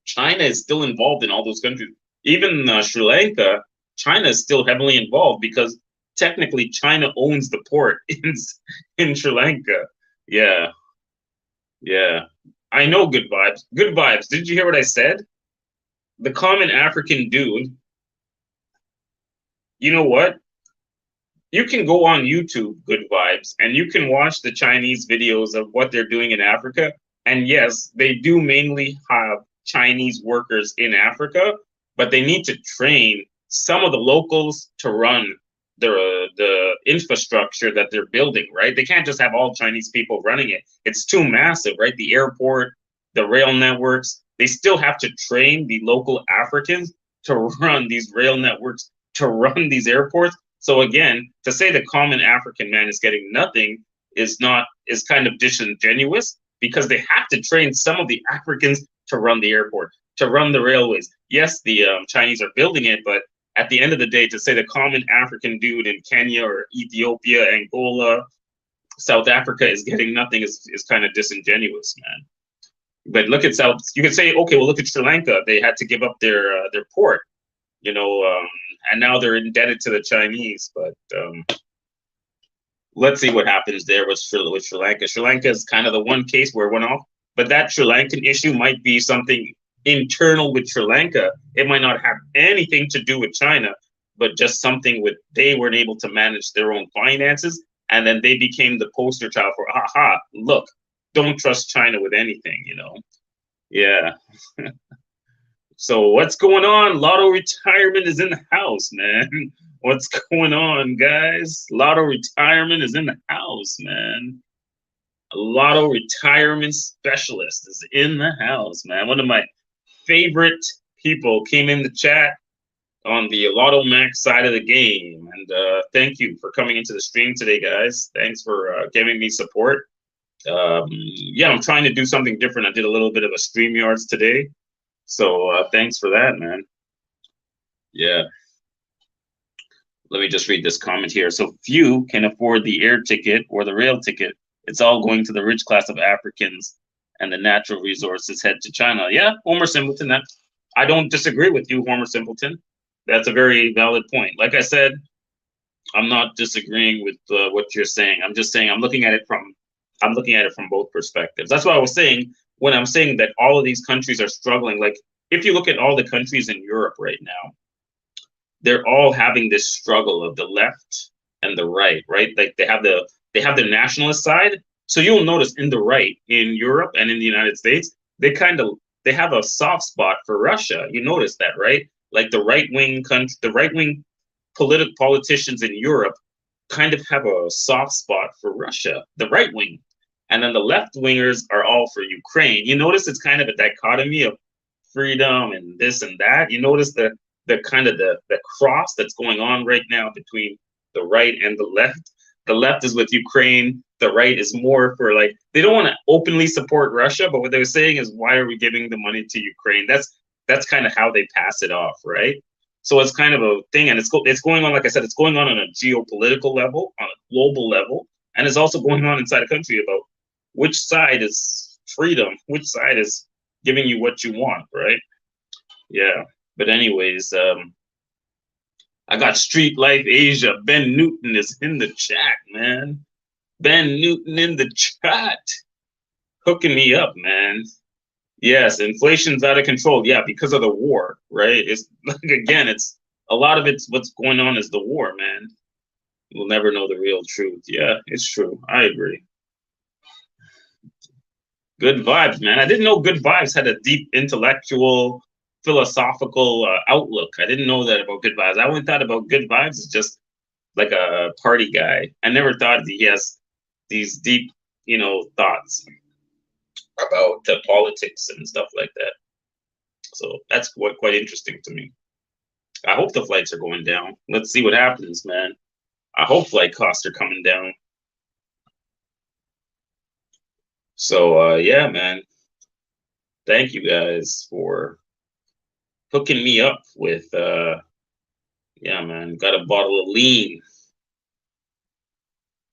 China is still involved in all those countries. Even Sri Lanka, China is still heavily involved because technically China owns the port in Sri Lanka. Yeah, yeah. I know good vibes. Good vibes. Did you hear what I said? The common African dude. You know what? You can go on YouTube, Good Vibes, and you can watch the Chinese videos of what they're doing in Africa. And yes, they do mainly have Chinese workers in Africa, but they need to train some of the locals to run the infrastructure that they're building, right? They can't just have all Chinese people running it. It's too massive, right? The airport, the rail networks, they still have to train the local Africans to run these rail networks, to run these airports. So again, to say the common African man is getting nothing is kind of disingenuous because they have to train some of the Africans to run the airport, to run the railways. Yes, the Chinese are building it, but at the end of the day, to say the common African dude in Kenya or Ethiopia, Angola, South Africa is getting nothing is kind of disingenuous, man. But look at South. You could say, okay, well, look at Sri Lanka. They had to give up their port, you know, and now they're indebted to the Chinese. But let's see what happens there with Sri Lanka. Sri Lanka is kind of the one case where it went off, but that Sri Lankan issue might be something internal with Sri Lanka. It might not have anything to do with China, but just something with they weren't able to manage their own finances, and then they became the poster child for, aha, look, don't trust China with anything, you know? Yeah. So what's going on? Lotto retirement is in the house, man. What's going on, guys? Lotto retirement is in the house, man. A Lotto retirement specialist is in the house, man. One of my favorite people came in the chat on the Lotto Max side of the game. And thank you for coming into the stream today, guys. Thanks for giving me support. Yeah, I'm trying to do something different. I did a little bit of a StreamYards today. So thanks for that, man. Yeah. Let me just read this comment here. So few can afford the air ticket or the rail ticket. It's all going to the rich class of Africans, and the natural resources head to China. Yeah, Homer Simpleton. That I don't disagree with you, Homer Simpleton. That's a very valid point. Like I said, I'm not disagreeing with what you're saying. I'm just saying I'm looking at it from both perspectives. That's why I was saying when I'm saying that all of these countries are struggling. Like if you look at all the countries in Europe right now, they're all having this struggle of the left and the right, right? Like they have the nationalist side. So you'll notice in the right in Europe and in the United States, they have a soft spot for Russia. You notice that, right? Like the right wing politicians in Europe kind of have a soft spot for Russia, the right wing. And then the left wingers are all for Ukraine. You notice it's kind of a dichotomy of freedom and this and that. You notice the kind of the cross that's going on right now between the right and the left. The left is with Ukraine. The right is more for like they don't want to openly support Russia, but what they're saying is why are we giving the money to Ukraine? That's kind of how they pass it off, right? So it's kind of a thing, and it's going on. Like I said, it's going on a geopolitical level, on a global level, and it's also going on inside a country about which side is freedom, which side is giving you what you want, right? Yeah. But anyways, I got Street Life Asia. Ben Newton is in the chat, man. Ben Newton in the chat, hooking me up, man. Yes, inflation's out of control. Yeah, because of the war, right? It's like again, it's a lot of it's what's going on is the war, man. We'll never know the real truth. Yeah, it's true. I agree. Good vibes, man. I didn't know good vibes had a deep intellectual, philosophical outlook. I didn't know that about good vibes. I only thought about good vibes as just like a party guy. I never thought he has these deep, thoughts about politics and stuff like that. So that's quite interesting to me. I hope the flights are going down. Let's see what happens, man. I hope flight costs are coming down. So yeah, man. Thank you guys for hooking me up with yeah, man. Got a bottle of lean.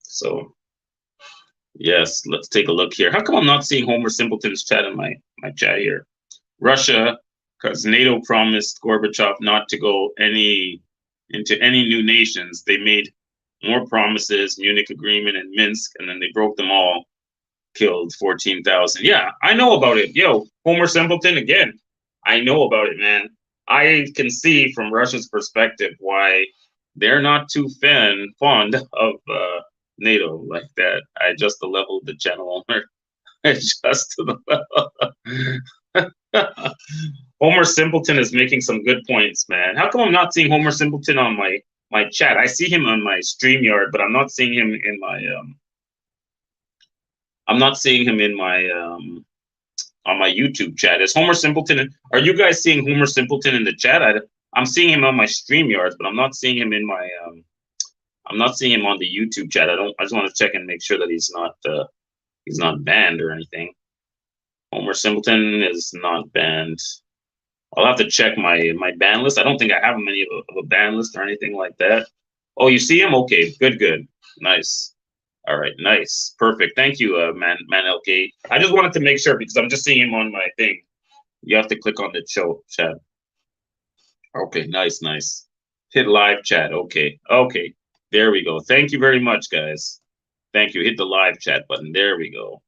So yes, let's take a look here. How come I'm not seeing Homer Simpleton's chat in my chat here? Russia, because NATO promised Gorbachev not to go into any new nations. They made more promises, Munich Agreement and Minsk, and then they broke them all, killed 14,000. Yeah, I know about it. Yo, Homer Simpleton, again, I know about it, man. I can see from Russia's perspective why they're not too fond of NATO like that. I adjust the level of the channel owner. Adjust to the level. Homer Simpleton is making some good points, man. How come I'm not seeing Homer Simpleton on my chat? I see him on my StreamYard, but I'm not seeing him in my I'm not seeing him in my on my YouTube chat. Is Homer Simpleton? Are you guys seeing Homer Simpleton in the chat? I'm seeing him on my StreamYards, but I'm not seeing him in my I'm not seeing him on the YouTube chat. I just want to check and make sure that he's not banned or anything. Homer Simpleton is not banned. I'll have to check my ban list. I don't think I have him any of a ban list or anything like that. Oh, you see him? Okay, good, nice. All right, nice, perfect. Thank you, man LK. I just wanted to make sure because I'm just seeing him on my thing. You have to click on the show chat. Okay, nice. Hit live chat. Okay. There we go. Thank you very much, guys. Thank you. Hit the live chat button. There we go.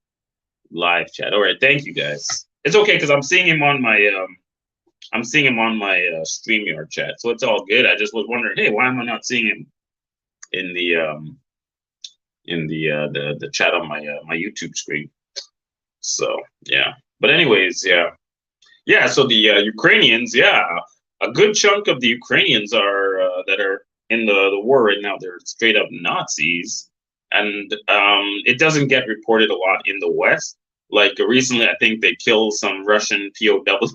Live chat. All right. Thank you, guys. It's okay because I'm seeing him on my StreamYard chat, so it's all good. I just was wondering, hey, why am I not seeing him in the chat on my YouTube screen? So yeah. But anyways, yeah. So the Ukrainians, a good chunk of the Ukrainians are that are in the war right now. They're straight up Nazis, and it doesn't get reported a lot in the West. Like recently, I think they killed some Russian POWs.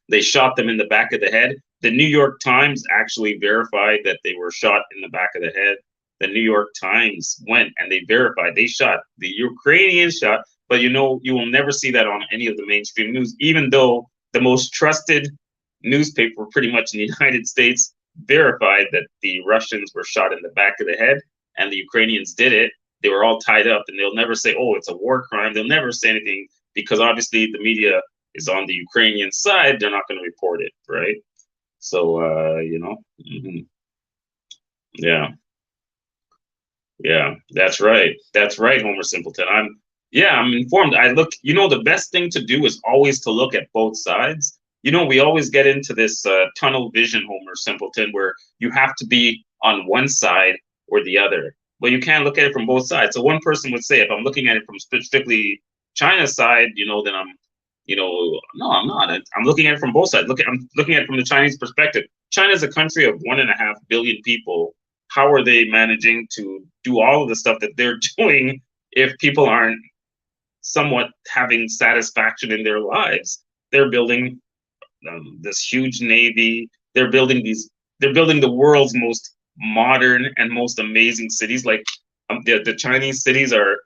They shot them in the back of the head. The New York Times actually verified that they were shot in the back of the head. The New York Times went and they verified they shot the Ukrainians shot, but you will never see that on any of the mainstream news, even though the most trusted newspaper pretty much in the United States verified that the Russians were shot in the back of the head and the Ukrainians did it. They were all tied up, and they'll never say, oh, it's a war crime. They'll never say anything because obviously the media is on the Ukrainian side. They're not going to report it, right? So, Yeah, that's right. That's right, Homer Simpleton. I'm informed. The best thing to do is always to look at both sides. We always get into this tunnel vision, Homer Simpleton, where you have to be on one side or the other. But you can't look at it from both sides. So one person would say, if I'm looking at it from strictly China's side, then no, I'm not. I'm looking at it from both sides. I'm looking at it from the Chinese perspective. China is a country of 1.5 billion people. How are they managing to do all of the stuff that they're doing if people aren't somewhat having satisfaction in their lives? They're building this huge navy. They're building the world's most modern and most amazing cities. Like the Chinese cities are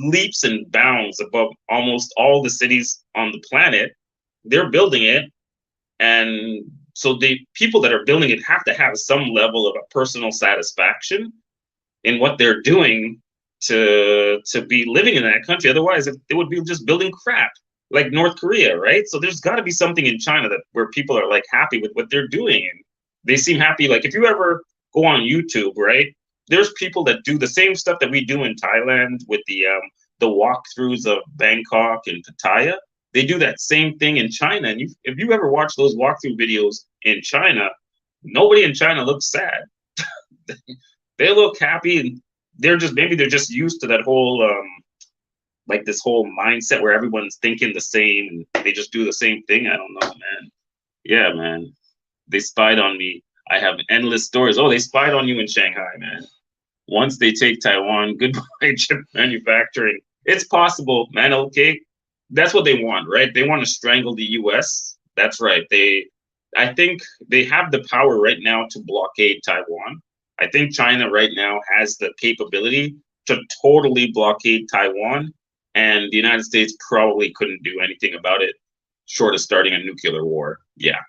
leaps and bounds above almost all the cities on the planet. They're building it, and so the people that are building it have to have some level of a personal satisfaction in what they're doing to be living in that country. Otherwise, they would be just building crap like North Korea, right? So there's got to be something in China where people are like happy with what they're doing, and they seem happy. Like if you ever go on YouTube, right, there's people that do the same stuff that we do in Thailand with the walkthroughs of Bangkok and Pattaya. They do that same thing in China. And if you ever watch those walkthrough videos in China, nobody in China looks sad. They look happy, and maybe they're just used to that whole like this whole mindset where everyone's thinking the same and they just do the same thing. I don't know, man. Yeah, man. They spied on me. I have endless stories. Oh, they spied on you in Shanghai, man. Once they take Taiwan, goodbye chip manufacturing. It's possible, man. Okay, that's what they want, right? They want to strangle the U.S. That's right. I think they have the power right now to blockade Taiwan. I think China right now has the capability to totally blockade Taiwan, and the United States probably couldn't do anything about it short of starting a nuclear war. Yeah.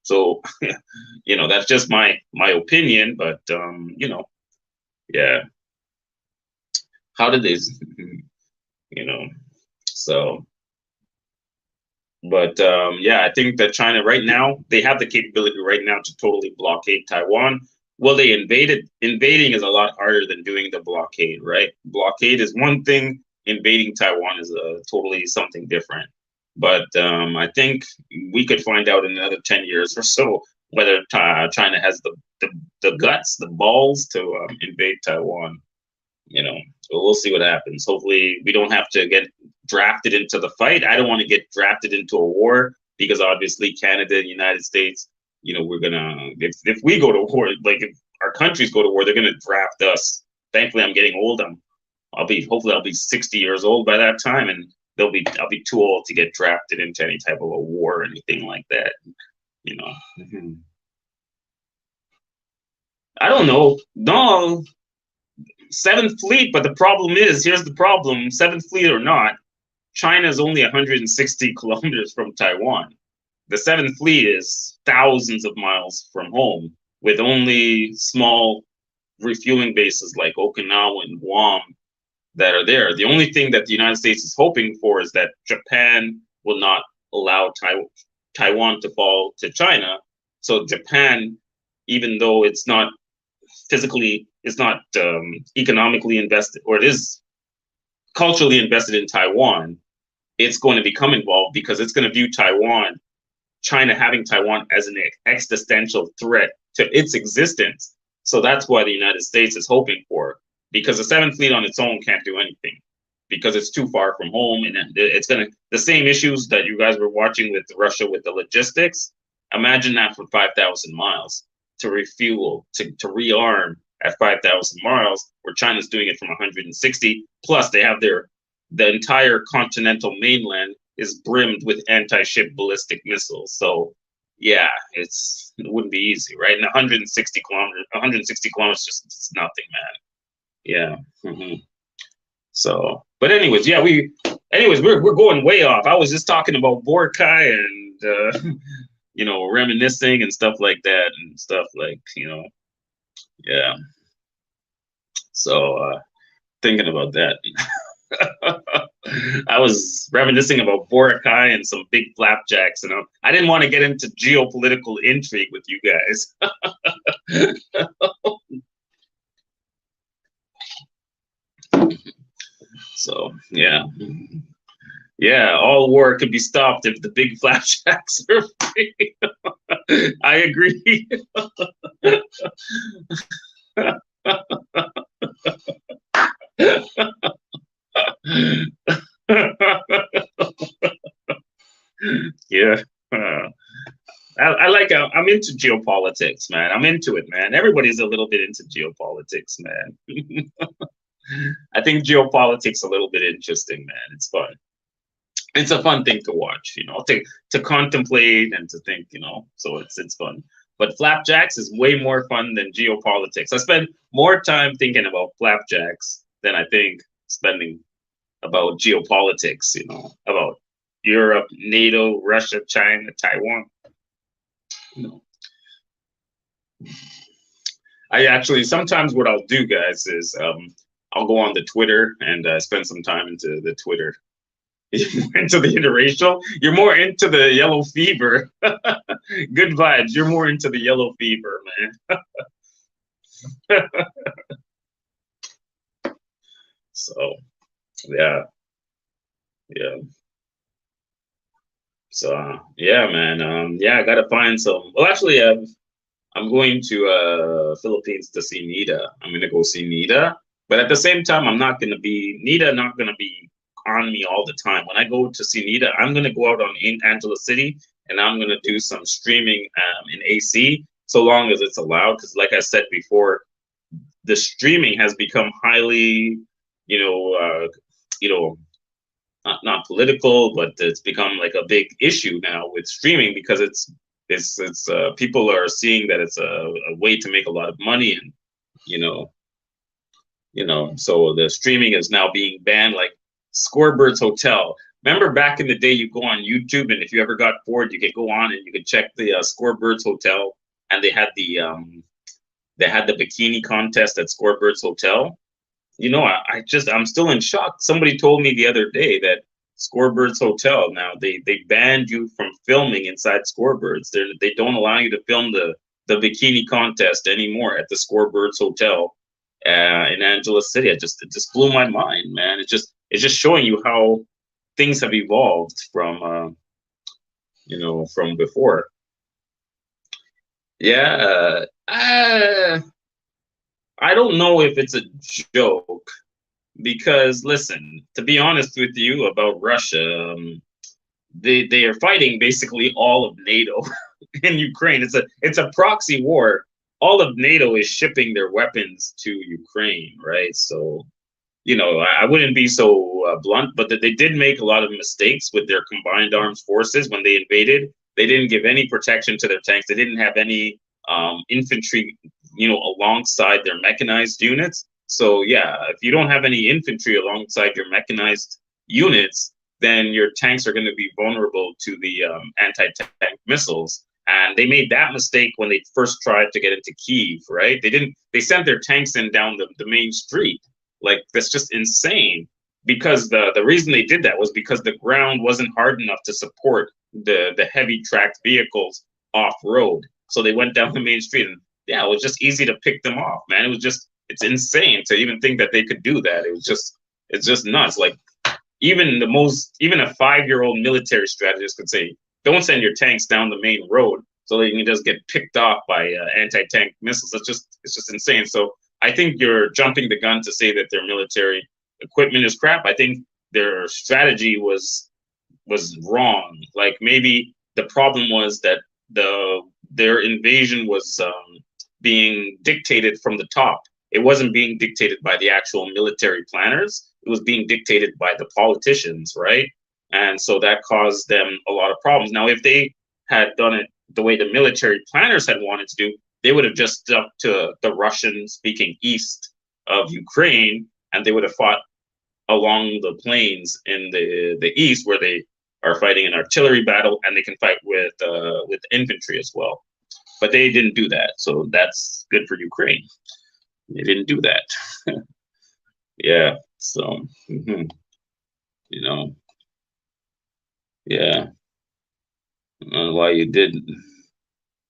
So, that's just my opinion, but yeah. How did they, so, but yeah, I think that China right now, they have the capability right now to totally blockade Taiwan. Well, they invaded. Invading is a lot harder than doing the blockade, right? Blockade is one thing. Invading Taiwan is totally something different. But I think we could find out in another 10 years or so whether China has the guts, the balls to invade Taiwan. So we'll see what happens. Hopefully, we don't have to get drafted into the fight. I don't want to get drafted into a war because obviously Canada and United States, we're gonna if we go to war, like if our countries go to war, they're gonna draft us. Thankfully, I'm getting old. Hopefully I'll be 60 years old by that time, and I'll be too old to get drafted into any type of a war or anything like that. I don't know. No, Seventh Fleet, but the problem is, here's the problem: Seventh Fleet or not, China is only 160 kilometers from Taiwan. The Seventh Fleet is thousands of miles from home, with only small refueling bases like Okinawa and Guam that are there. The only thing that the United States is hoping for is that Japan will not allow Taiwan to fall to China. So Japan, even though it's not physically, it's not economically invested, or it is culturally invested in Taiwan, it's going to become involved because it's going to view China having Taiwan as an existential threat to its existence. So that's why the United States is hoping for, because the Seventh Fleet on its own can't do anything because it's too far from home, and it's going to the same issues that you guys were watching with Russia with the logistics. Imagine that for 5,000 miles to refuel, to rearm at 5,000 miles, where China's doing it from 160. Plus, they have the entire continental mainland is brimmed with anti-ship ballistic missiles. So, yeah, it wouldn't be easy, right? And 160 kilometers, just it's nothing, man. Yeah. Mm-hmm. So, but anyways, yeah, we're going way off. I was just talking about Boracay and reminiscing and stuff like that, and stuff like yeah. So thinking about that. I was reminiscing about Boracay and some big flapjacks, and I didn't want to get into geopolitical intrigue with you guys. So yeah, all war could be stopped if the big flapjacks are free. I agree. Yeah. I like I'm into geopolitics, man. I'm into it, man. Everybody's a little bit into geopolitics, man. I think geopolitics a little bit interesting, man. It's fun. It's a fun thing to watch, to contemplate and to think, so it's fun. But flapjacks is way more fun than geopolitics. I spend more time thinking about flapjacks than I think spending about geopolitics, about Europe, NATO, Russia, China, Taiwan. I actually, sometimes what I'll do, guys, is I'll go on the Twitter and spend some time into the Twitter. Into the interracial, you're more into the yellow fever. Good vibes. You're more into the yellow fever, man. So yeah, yeah. So yeah, man. Yeah, I gotta find some. Well, actually, I'm going to Philippines to see Nita. I'm gonna go see Nita, but at the same time, I'm not gonna be Nita. Not gonna be on me all the time. When I go to see Nita, I'm gonna go out on Angela City, and I'm gonna do some streaming in AC, so long as it's allowed. Because, like I said before, the streaming has become highly, you know, you know, not political, but it's become like a big issue now with streaming because it's people are seeing that it's a way to make a lot of money, and you know so the streaming is now being banned, like Scorebird's Hotel. Remember back in the day, you go on YouTube, and if you ever got bored, you could go on and you could check the Scorebird's Hotel, and they had the bikini contest at Scorebird's Hotel. I'm still in shock. Somebody told me the other day that Scorebird's Hotel, now they banned you from filming inside Scorebirds. They don't allow you to film the bikini contest anymore at the Scorebirds Hotel in Angela City. It just blew my mind, man. It's just showing you how things have evolved from from before. Yeah, I don't know if it's a joke. Because listen, to be honest with you about Russia, they are fighting basically all of NATO in Ukraine. It's a proxy war. All of NATO is shipping their weapons to Ukraine, right? So I wouldn't be so blunt, but that they did make a lot of mistakes with their combined arms forces when they invaded. They didn't give any protection to their tanks. They didn't have any infantry, alongside their mechanized units. So yeah, if you don't have any infantry alongside your mechanized units, then your tanks are going to be vulnerable to the anti-tank missiles. And they made that mistake when they first tried to get into Kyiv, right? They didn't. They sent their tanks in down the main street. Like, that's just insane. Because the reason they did that was because the ground wasn't hard enough to support the heavy tracked vehicles off road. So they went down the main street, and yeah, it was just easy to pick them off, man. It's insane to even think that they could do that. It's just nuts. Like, even a 5-year-old military strategist could say, don't send your tanks down the main road so they can just get picked off by anti-tank missiles. It's just insane. So I think you're jumping the gun to say that their military equipment is crap. I think their strategy was wrong. Like, maybe the problem was that their invasion was being dictated from the top. It wasn't being dictated by the actual military planners. It was being dictated by the politicians, right? And so that caused them a lot of problems. Now, if they had done it the way the military planners had wanted to do, they would have just stuck to the Russian-speaking east of Ukraine, and they would have fought along the plains in the east, where they are fighting an artillery battle, and they can fight with infantry as well. But they didn't do that, so that's good for Ukraine. They didn't do that. Yeah. So, you know, yeah. Why you did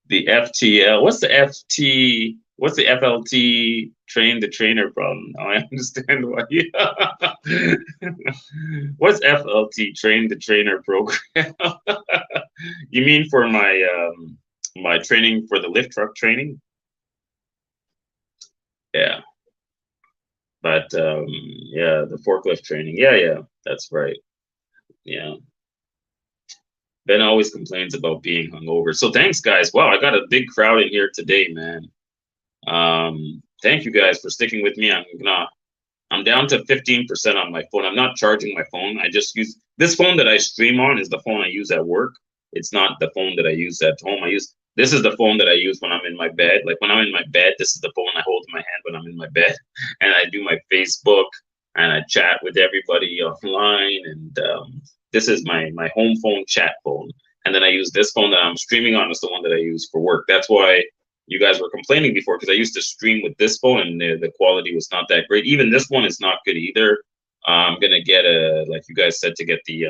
the FTL? What's the FT? What's the FLT? Train the trainer problem. Now I understand why. What's FLT? Train the trainer program. You mean for my training for the lift truck training? Yeah. But yeah, the forklift training. Yeah, that's right. Yeah. Ben always complains about being hungover. So thanks, guys. Wow, I got a big crowd in here today, man. Thank you guys for sticking with me. I'm down to 15% on my phone. I'm not charging my phone. I just use this phone that I stream on is the phone I use at work. It's not the phone that I use at home. This is the phone that I use when I'm in my bed. Like, when I'm in my bed, this is the phone I hold in my hand when I'm in my bed, and I do my Facebook, and I chat with everybody offline. And this is my home phone, chat phone. And then I use this phone that I'm streaming on is the one that I use for work. That's why you guys were complaining before, because I used to stream with this phone, and the quality was not that great. Even this one is not good either. I'm gonna get like you guys said, to get the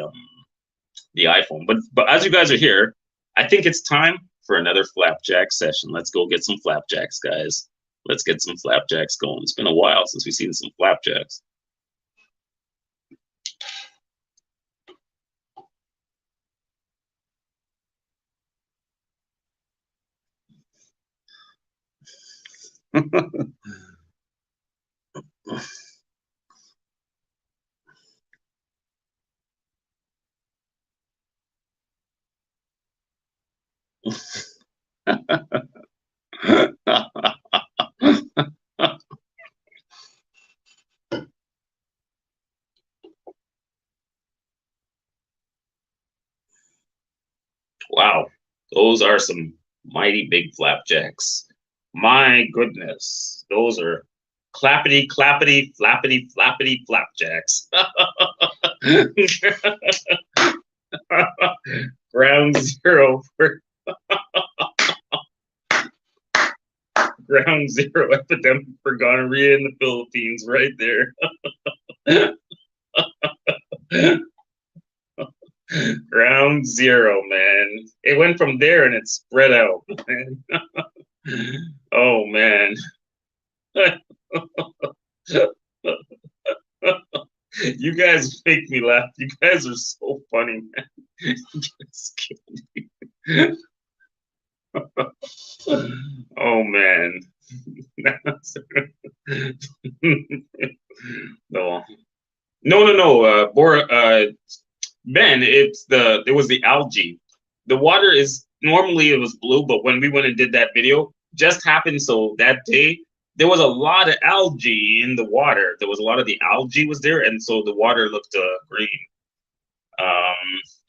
iPhone. But as you guys are here, I think it's time for another flapjack session. Let's go get some flapjacks, guys. Let's get some flapjacks going. It's been a while since we've seen some flapjacks. Wow, those are some mighty big flapjacks. My goodness, those are clappity, clappity, flappity, flappity flapjacks. Ground zero for ground zero epidemic for gonorrhea in the Philippines, right there. Ground zero, man. It went from there and it spread out, man. Oh man. You guys make me laugh. You guys are so funny, man. Oh man. No. No. Ben, it was the algae. The water is normally it was blue, but when we went and did that video, just happened so that day there was a lot of algae in the water. There was a lot of the algae was there, and so the water looked green.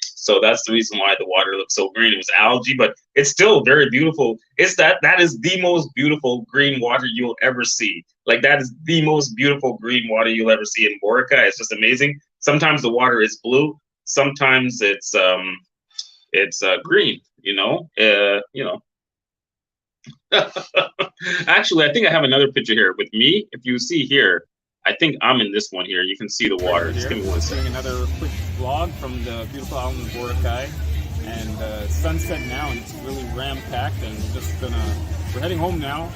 So that's the reason why the water looks so green. It was algae, but it's still very beautiful. That is the most beautiful green water you'll ever see. Like that is the most beautiful green water you'll ever see in Boracay. It's just amazing. Sometimes the water is blue. Sometimes it's green. Actually, I think I have another picture here with me. If you see here, I think I'm in this one here. You can see the water. Just give me one second. Another quick vlog from the beautiful island of Boracay, and sunset now, and it's really ram-packed. And we're heading home now.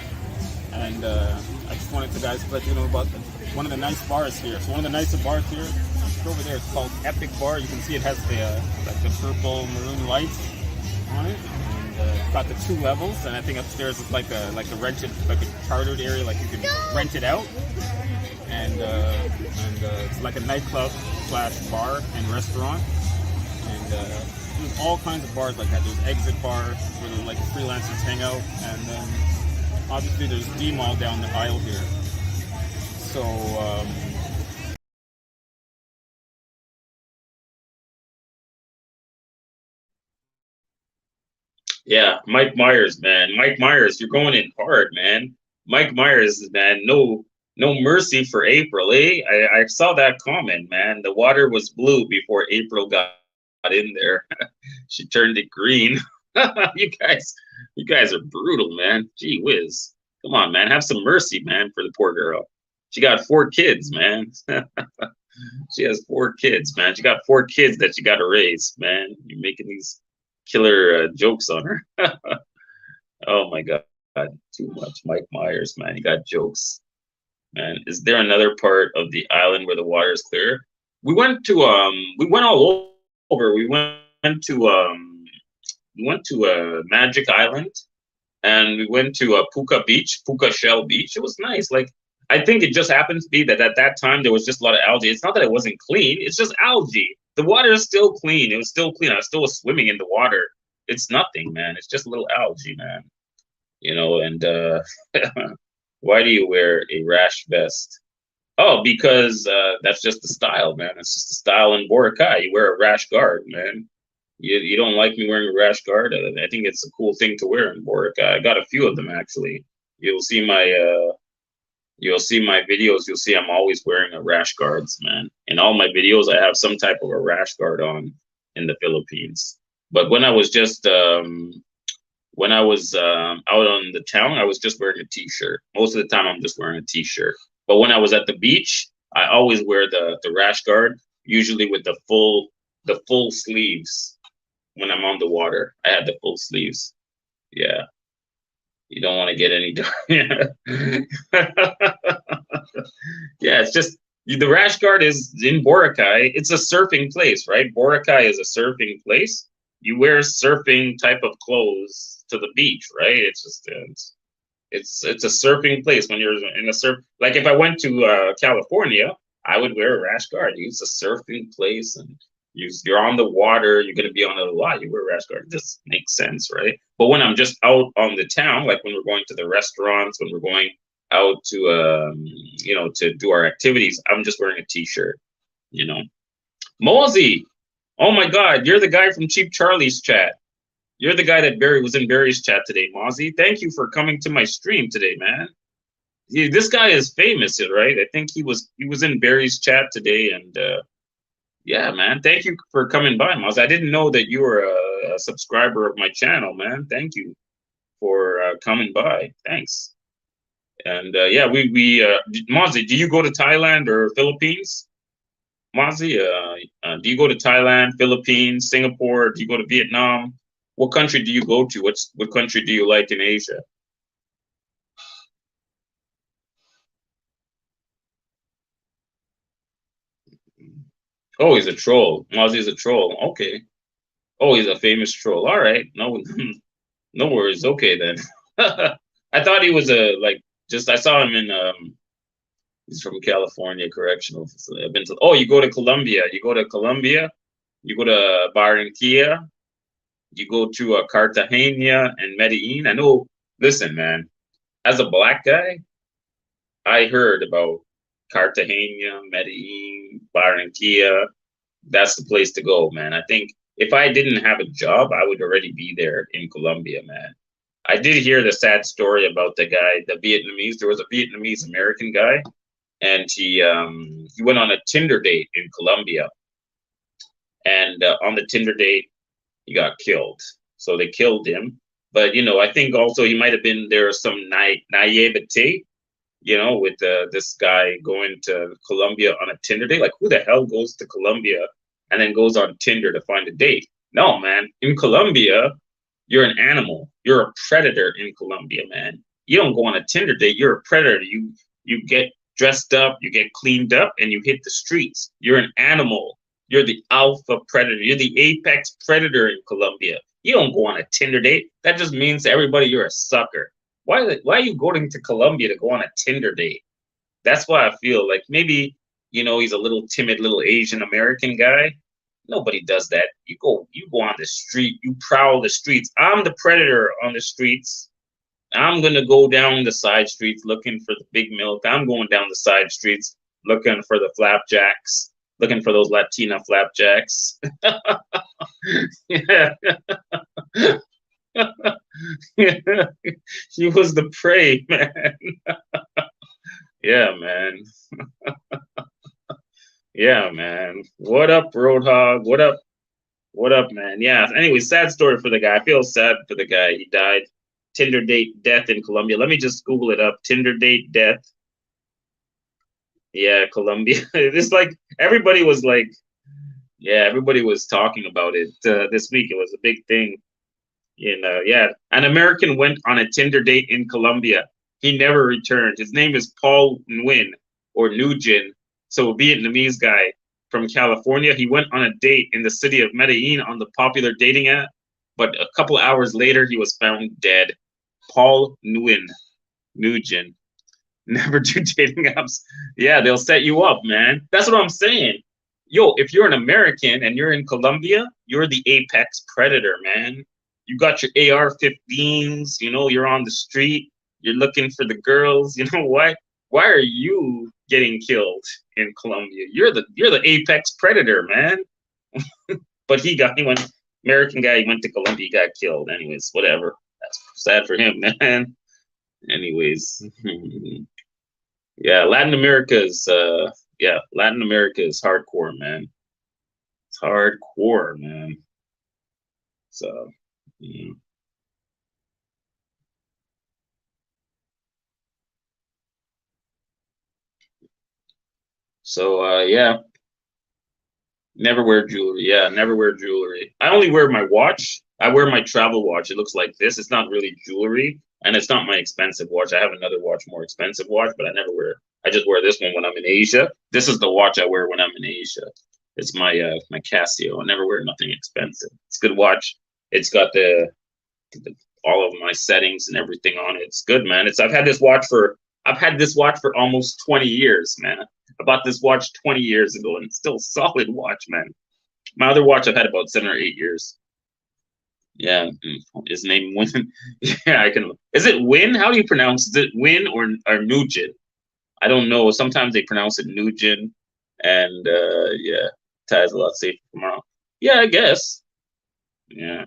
And I just wanted to guys let you know about one of the nice bars here. So one of the nicer bars here, over there, it's called Epic Bar. You can see it has the purple maroon lights on it. It's got the 2 levels, and I think upstairs is like a chartered area, like you can rent it out. And it's like a nightclub / bar and restaurant. And there's all kinds of bars like that. There's Exit Bar where like freelancers hang out, and then obviously there's D-Mall down the aisle here. So yeah, Mike Myers, man. Mike Myers, you're going in hard, man. Mike Myers, man, no mercy for April, eh? I saw that comment, man. The water was blue before April got in there. She turned it green. You guys are brutal, man. Gee whiz. Come on, man. Have some mercy, man, for the poor girl. She got 4 kids, man. She has 4 kids, man. She got 4 kids that she got to raise, man. You're making these killer jokes on her. Oh my God, too much. Mike Myers, man. You got jokes. Man, is there another part of the island where the water is clear? We went all over. We went to Magic Island, and we went to Puka Shell Beach. It was nice. Like I think it just happened to be that at that time there was just a lot of algae. It's not that it wasn't clean. It's just algae. The water is still clean. It was still clean. I still was swimming in the water. It's nothing, man. It's just a little algae, man. And why do you wear a rash vest? Oh, because that's just the style, man. It's just the style in Boracay. You wear a rash guard, man. You don't like me wearing a rash guard? I think it's a cool thing to wear in Boracay. I got a few of them actually. You'll see my videos. You'll see I'm always wearing a rash guards, man. In all my videos, I have some type of a rash guard on in the Philippines. But when I was just out on the town, I was just wearing a t-shirt. Most of the time, I'm just wearing a t-shirt. But when I was at the beach, I always wear the rash guard, usually with the full sleeves. When I'm on the water, I had the full sleeves. Yeah, you don't want to get any. Yeah, it's just the rash guard is in Boracay. It's a surfing place, right? Boracay is a surfing place. You wear surfing type of clothes to the beach, right? It's just It's a surfing place when you're in a surf. Like if I went to California, I would wear a rash guard. It's a surfing place, and you're on the water. You're gonna be on a lot. You wear a rash guard. This makes sense, right? But when I'm just out on the town, like when we're going to the restaurants, when we're going out to to do our activities, I'm just wearing a t-shirt. You know, Mosey. Oh my God, you're the guy from Cheap Charlie's chat. You're the guy that Barry was in Barry's chat today, Mozzie. Thank you for coming to my stream today, man. This guy is famous, right? I think he was in Barry's chat today, and yeah, man. Thank you for coming by, Mozzie. I didn't know that you were a subscriber of my channel, man. Thank you for coming by. Thanks. And yeah, Mozzie, do you go to Thailand or Philippines? Mozzie, do you go to Thailand, Philippines, Singapore? Do you go to Vietnam? What country do you go to? What country do you like in Asia? Oh, he's a troll. Mozzie's a troll. Okay. Oh, he's a famous troll. All right. No, no worries. Okay then. I thought he was a like just I saw him in he's from California Correctional Facility. I've been to you go to Colombia. You go to Colombia. You go to Barranquilla. You go to Cartagena and Medellin. I know. Listen, man. As a black guy, I heard about Cartagena, Medellin, Barranquilla. That's the place to go, man. I think if I didn't have a job, I would already be there in Colombia, man. I did hear the sad story about the guy, the Vietnamese. There was a Vietnamese American guy, and he went on a Tinder date in Colombia, and on the Tinder date, he got killed. So they killed him. But I think also he might have been there some naivete, with this guy going to Colombia on a Tinder date. Like, who the hell goes to Colombia and then goes on Tinder to find a date? No, man. In Colombia, you're an animal. You're a predator in Colombia, man. You don't go on a Tinder date. You're a predator. You get dressed up, you get cleaned up, and you hit the streets. You're an animal. You're the alpha predator. You're the apex predator in Colombia. You don't go on a Tinder date. That just means to everybody you're a sucker. Why are you going to Colombia to go on a Tinder date? That's why I feel like maybe, he's a little timid little Asian American guy. Nobody does that. You go on the street, you prowl the streets. I'm the predator on the streets. I'm gonna go down the side streets looking for the big milk. I'm going down the side streets looking for the flapjacks, looking for those Latina flapjacks. Yeah. Yeah. He was the prey, man. Yeah, man. Yeah, man. What up, Roadhog? What up? What up, man? Yeah. Anyway, sad story for the guy. I feel sad for the guy. He died. Tinder date death in Colombia. Let me just Google it up. Tinder date death. Yeah, Colombia. It's like everybody was like, yeah, everybody was talking about it this week. It was a big thing. Yeah, an American went on a Tinder date in Colombia. He never returned. His name is Paul Nguyen or Nugent. So a Vietnamese guy from California. He went on a date in the city of Medellin on the popular dating app, but a couple hours later he was found dead. Paul Nguyen, Nugent. Never do dating apps. Yeah, they'll set you up, man. That's what I'm saying. Yo, if you're an American and you're in Colombia, you're the apex predator, man. You got your AR-15s, you're on the street, you're looking for the girls. You know what? Why are you getting killed in Colombia? You're the apex predator, man. But he went American guy, he went to Colombia, he got killed. Anyways, whatever. That's sad for him, man. Anyways. Yeah, Latin America is hardcore, man. It's hardcore, man. So yeah. So yeah. Never wear jewelry. Yeah, never wear jewelry. I only wear my watch. I wear my travel watch. It looks like this. It's not really jewelry, and it's not my expensive watch. I have another watch, more expensive watch, but I just wear this one when I'm in Asia. This is the watch I wear when I'm in Asia. It's my my Casio. I never wear nothing expensive. It's a good watch. It's got the all of my settings and everything on it. It's good, man. I've had this watch for almost 20 years, man. I bought this watch 20 years ago and it's still a solid watch, man. My other watch I've had about 7 or 8 years. Yeah, his name Win. Yeah, I can. Is it Win? How do you pronounce it? Is it Win or Nugent? I don't know. Sometimes they pronounce it Nugent, and yeah, Ty's a lot safer tomorrow. Yeah, I guess. Yeah.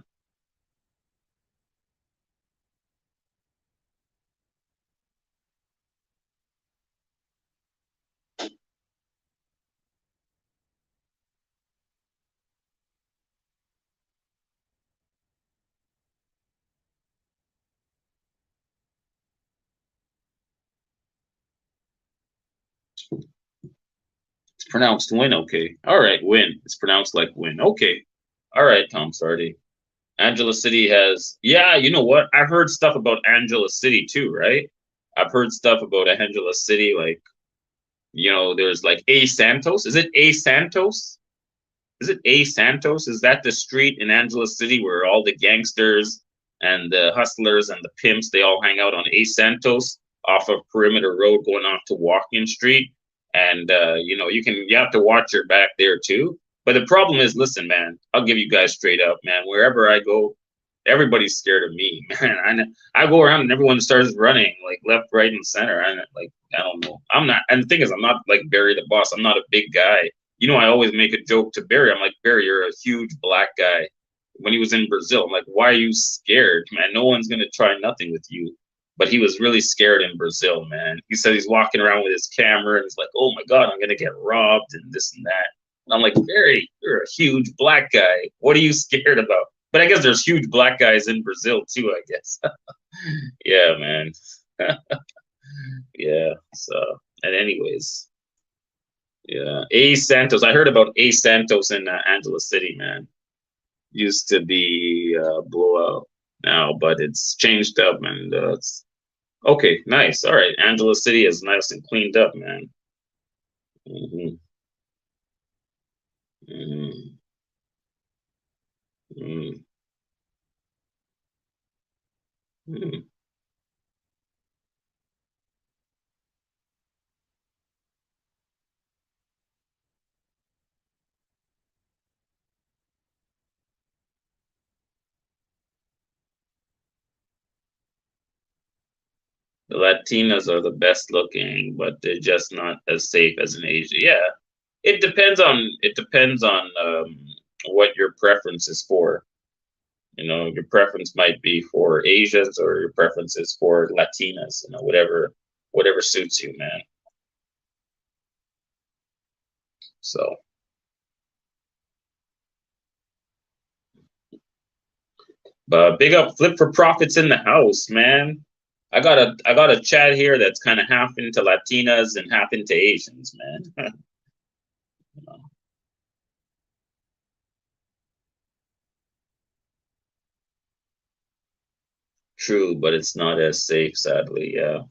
It's pronounced Win, okay. All right, Win. It's pronounced like Win. Okay. All right, Tom Sardi. Angela City has, yeah, you know what? I've heard stuff about Angela City too, right? I've heard stuff about Angela City, like, there's like A Santos. Is it A Santos? Is it A Santos? Is that the street in Angela City where all the gangsters and the hustlers and the pimps they all hang out on A Santos off of Perimeter Road going off to Walking Street? And you have to watch your back there too. But the problem is, listen, man, I'll give you guys straight up, man. Wherever I go, everybody's scared of me, man. I go around and everyone starts running like left, right, and center. And like I don't know. I'm not. And the thing is, I'm not like Barry the Boss. I'm not a big guy. I always make a joke to Barry. I'm like, Barry, you're a huge black guy. When he was in Brazil, I'm like, why are you scared, man? No one's gonna try nothing with you. But he was really scared in Brazil, man. He said he's walking around with his camera and he's like, oh my God, I'm gonna get robbed and this and that. And I'm like, Barry, you're a huge black guy. What are you scared about? But I guess there's huge black guys in Brazil too, I guess. Yeah, man. Yeah. So, and anyways, yeah. A Santos. I heard about A Santos in Angela City, man. Used to be blowout now, but it's changed up and it's okay. Nice. All right. Angela City is nice and cleaned up, man. Hmm. Hmm. Hmm. Hmm. The Latinas are the best looking, but they're just not as safe as in Asia. Yeah, it depends on what your preference is for. Your preference might be for Asians or your preference is for Latinas. Whatever suits you, man. So, but big up Flip for Profits in the house, man. I got a chat here that's kind of half into Latinas and half into Asians, man. True, but it's not as safe, sadly. Yeah.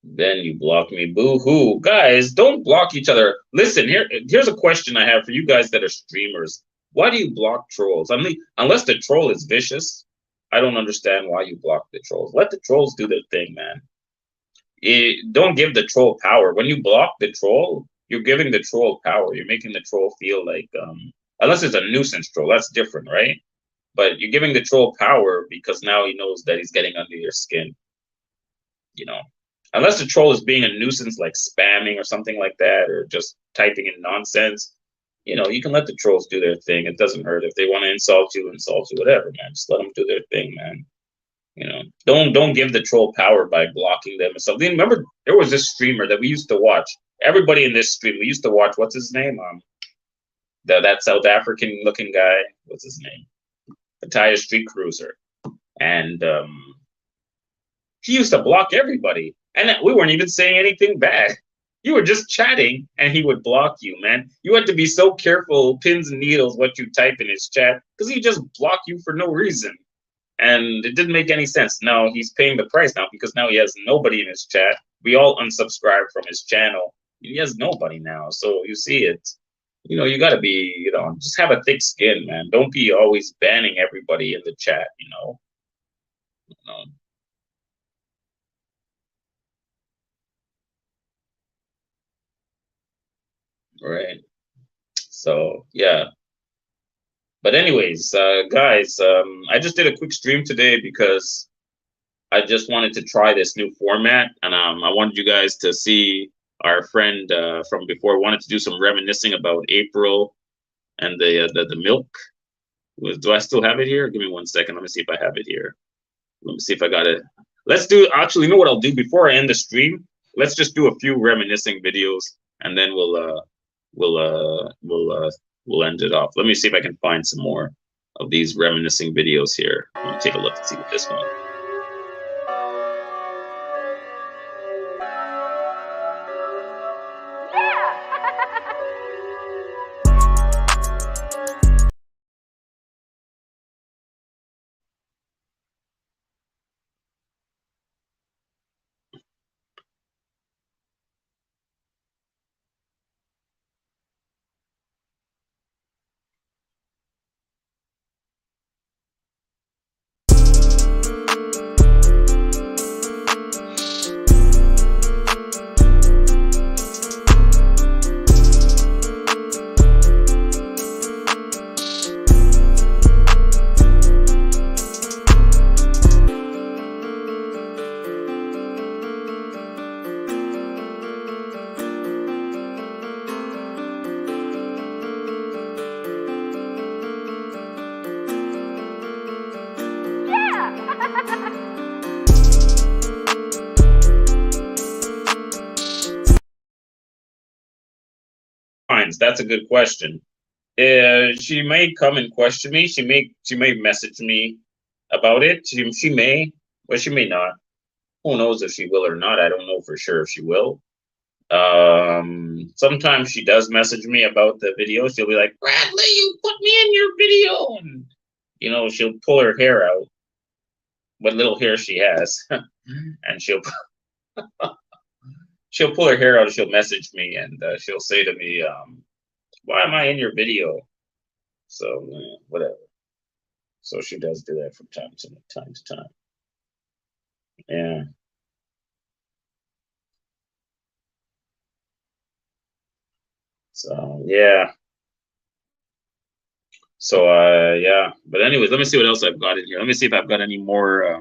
Then you block me. Boo hoo. Guys, don't block each other. Listen, here's a question I have for you guys that are streamers. Why do you block trolls? I mean, unless the troll is vicious, I don't understand why you block the trolls. Let the trolls do their thing, man. Don't give the troll power. When you block the troll, you're giving the troll power. You're making the troll feel like unless it's a nuisance troll, that's different, right? But you're giving the troll power because now he knows that he's getting under your skin, you know. Unless the troll is being a nuisance, like spamming or something like that, or just typing in nonsense, you can let the trolls do their thing. It doesn't hurt if they want to insult you, whatever, man. Just let them do their thing, man. Don't give the troll power by blocking them or something. Remember, there was this streamer that we used to watch. Everybody in this stream, we used to watch. What's his name? That South African looking guy. What's his name? Tire Street Cruiser, and he used to block everybody, and we weren't even saying anything bad. You were just chatting, and he would block you, man. You had to be so careful, pins and needles, what you type in his chat, because he just block you for no reason, and it didn't make any sense. Now he's paying the price now because now he has nobody in his chat. We all unsubscribed from his channel. He has nobody now, so you see it. you got to be, just have a thick skin, man. Don't be always banning everybody in the chat, You know? Right. So, yeah. But anyways, guys, I just did a quick stream today because I just wanted to try this new format, and I wanted you guys to see our friend from before. I wanted to do some reminiscing about April and the milk. Do I still have it here? Give me 1 second. Let me see if I have it here. Let me see if I got it. Let's do. Actually, you know what I'll do before I end the stream? Let's just do a few reminiscing videos, and then we'll end it off. Let me see if I can find some more of these reminiscing videos here. Let me take a look and see what this one. That's a good question. She may come and question me. She may message me about it. She may, but she may not. Who knows if she will or not? I don't know for sure if she will. Sometimes she does message me about the video. She'll be like, Bradley, you put me in your video, and she'll pull her hair out, what little hair she has, and she'll pull her hair out. And she'll message me, and she'll say to me, why am I in your video? So whatever. So she does do that from time to time. Yeah. So yeah. So yeah. But anyways, let me see what else I've got in here. Let me see if I've got any more.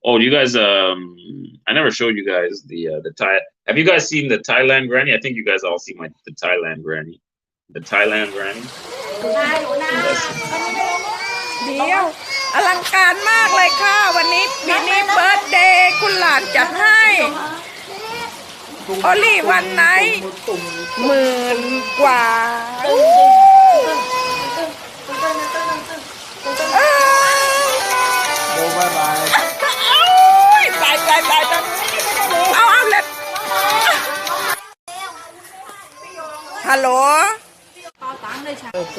Oh, do you guys? I never showed you guys the Thai. Have you guys seen the Thailand granny? I think you guys all seen the Thailand granny. The Thailand granny. เดี๋ยวอลังการมากเลยค่ะวันนี้มินิเบิร์ธเดย์คุณหลานจัดให้โอลี่วันไหน10,000 กว่าโอ้บายบายตายเอาเลยฮัลโหลโอเค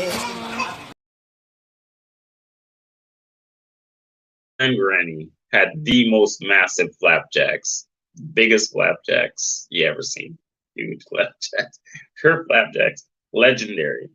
And Granny had the most massive flapjacks, biggest flapjacks you ever seen. Huge flapjacks. Her flapjacks, legendary.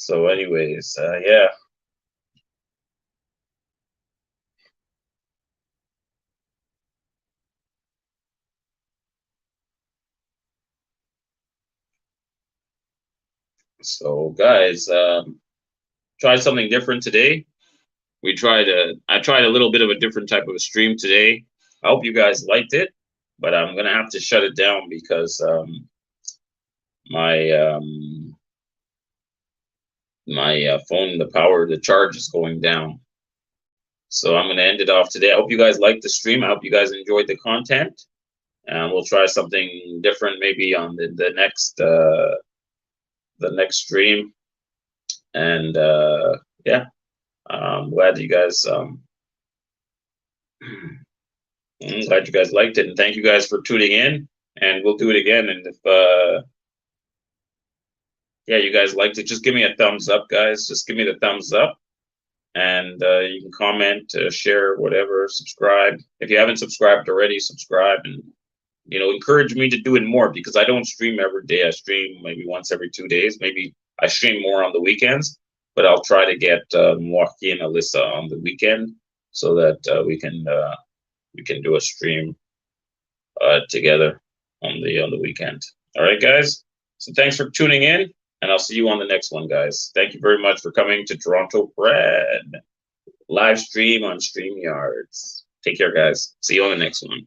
So anyways, yeah. So guys, tried something different today. I tried a little bit of a different type of a stream today. I hope you guys liked it, but I'm gonna have to shut it down because my phone, the charge is going down. So I'm gonna end it off today. I hope you guys liked the stream. I hope you guys enjoyed the content, and we'll try something different maybe on the next stream. And yeah. I'm glad you guys I'm glad you guys liked it, and thank you guys for tuning in. And we'll do it again. And if yeah, you guys liked it, just give me a thumbs up, guys. Just give me the thumbs up, and you can comment, share, whatever, subscribe. If you haven't subscribed already, subscribe, and encourage me to do it more, because I don't stream every day. I stream maybe once every 2 days. Maybe I stream more on the weekends, but I'll try to get Moaki and Alyssa on the weekend so that we can do a stream together on the weekend. All right, guys. So thanks for tuning in, and I'll see you on the next one, guys. Thank you very much for coming to Toronto Bread live stream on StreamYards. Take care, guys. See you on the next one.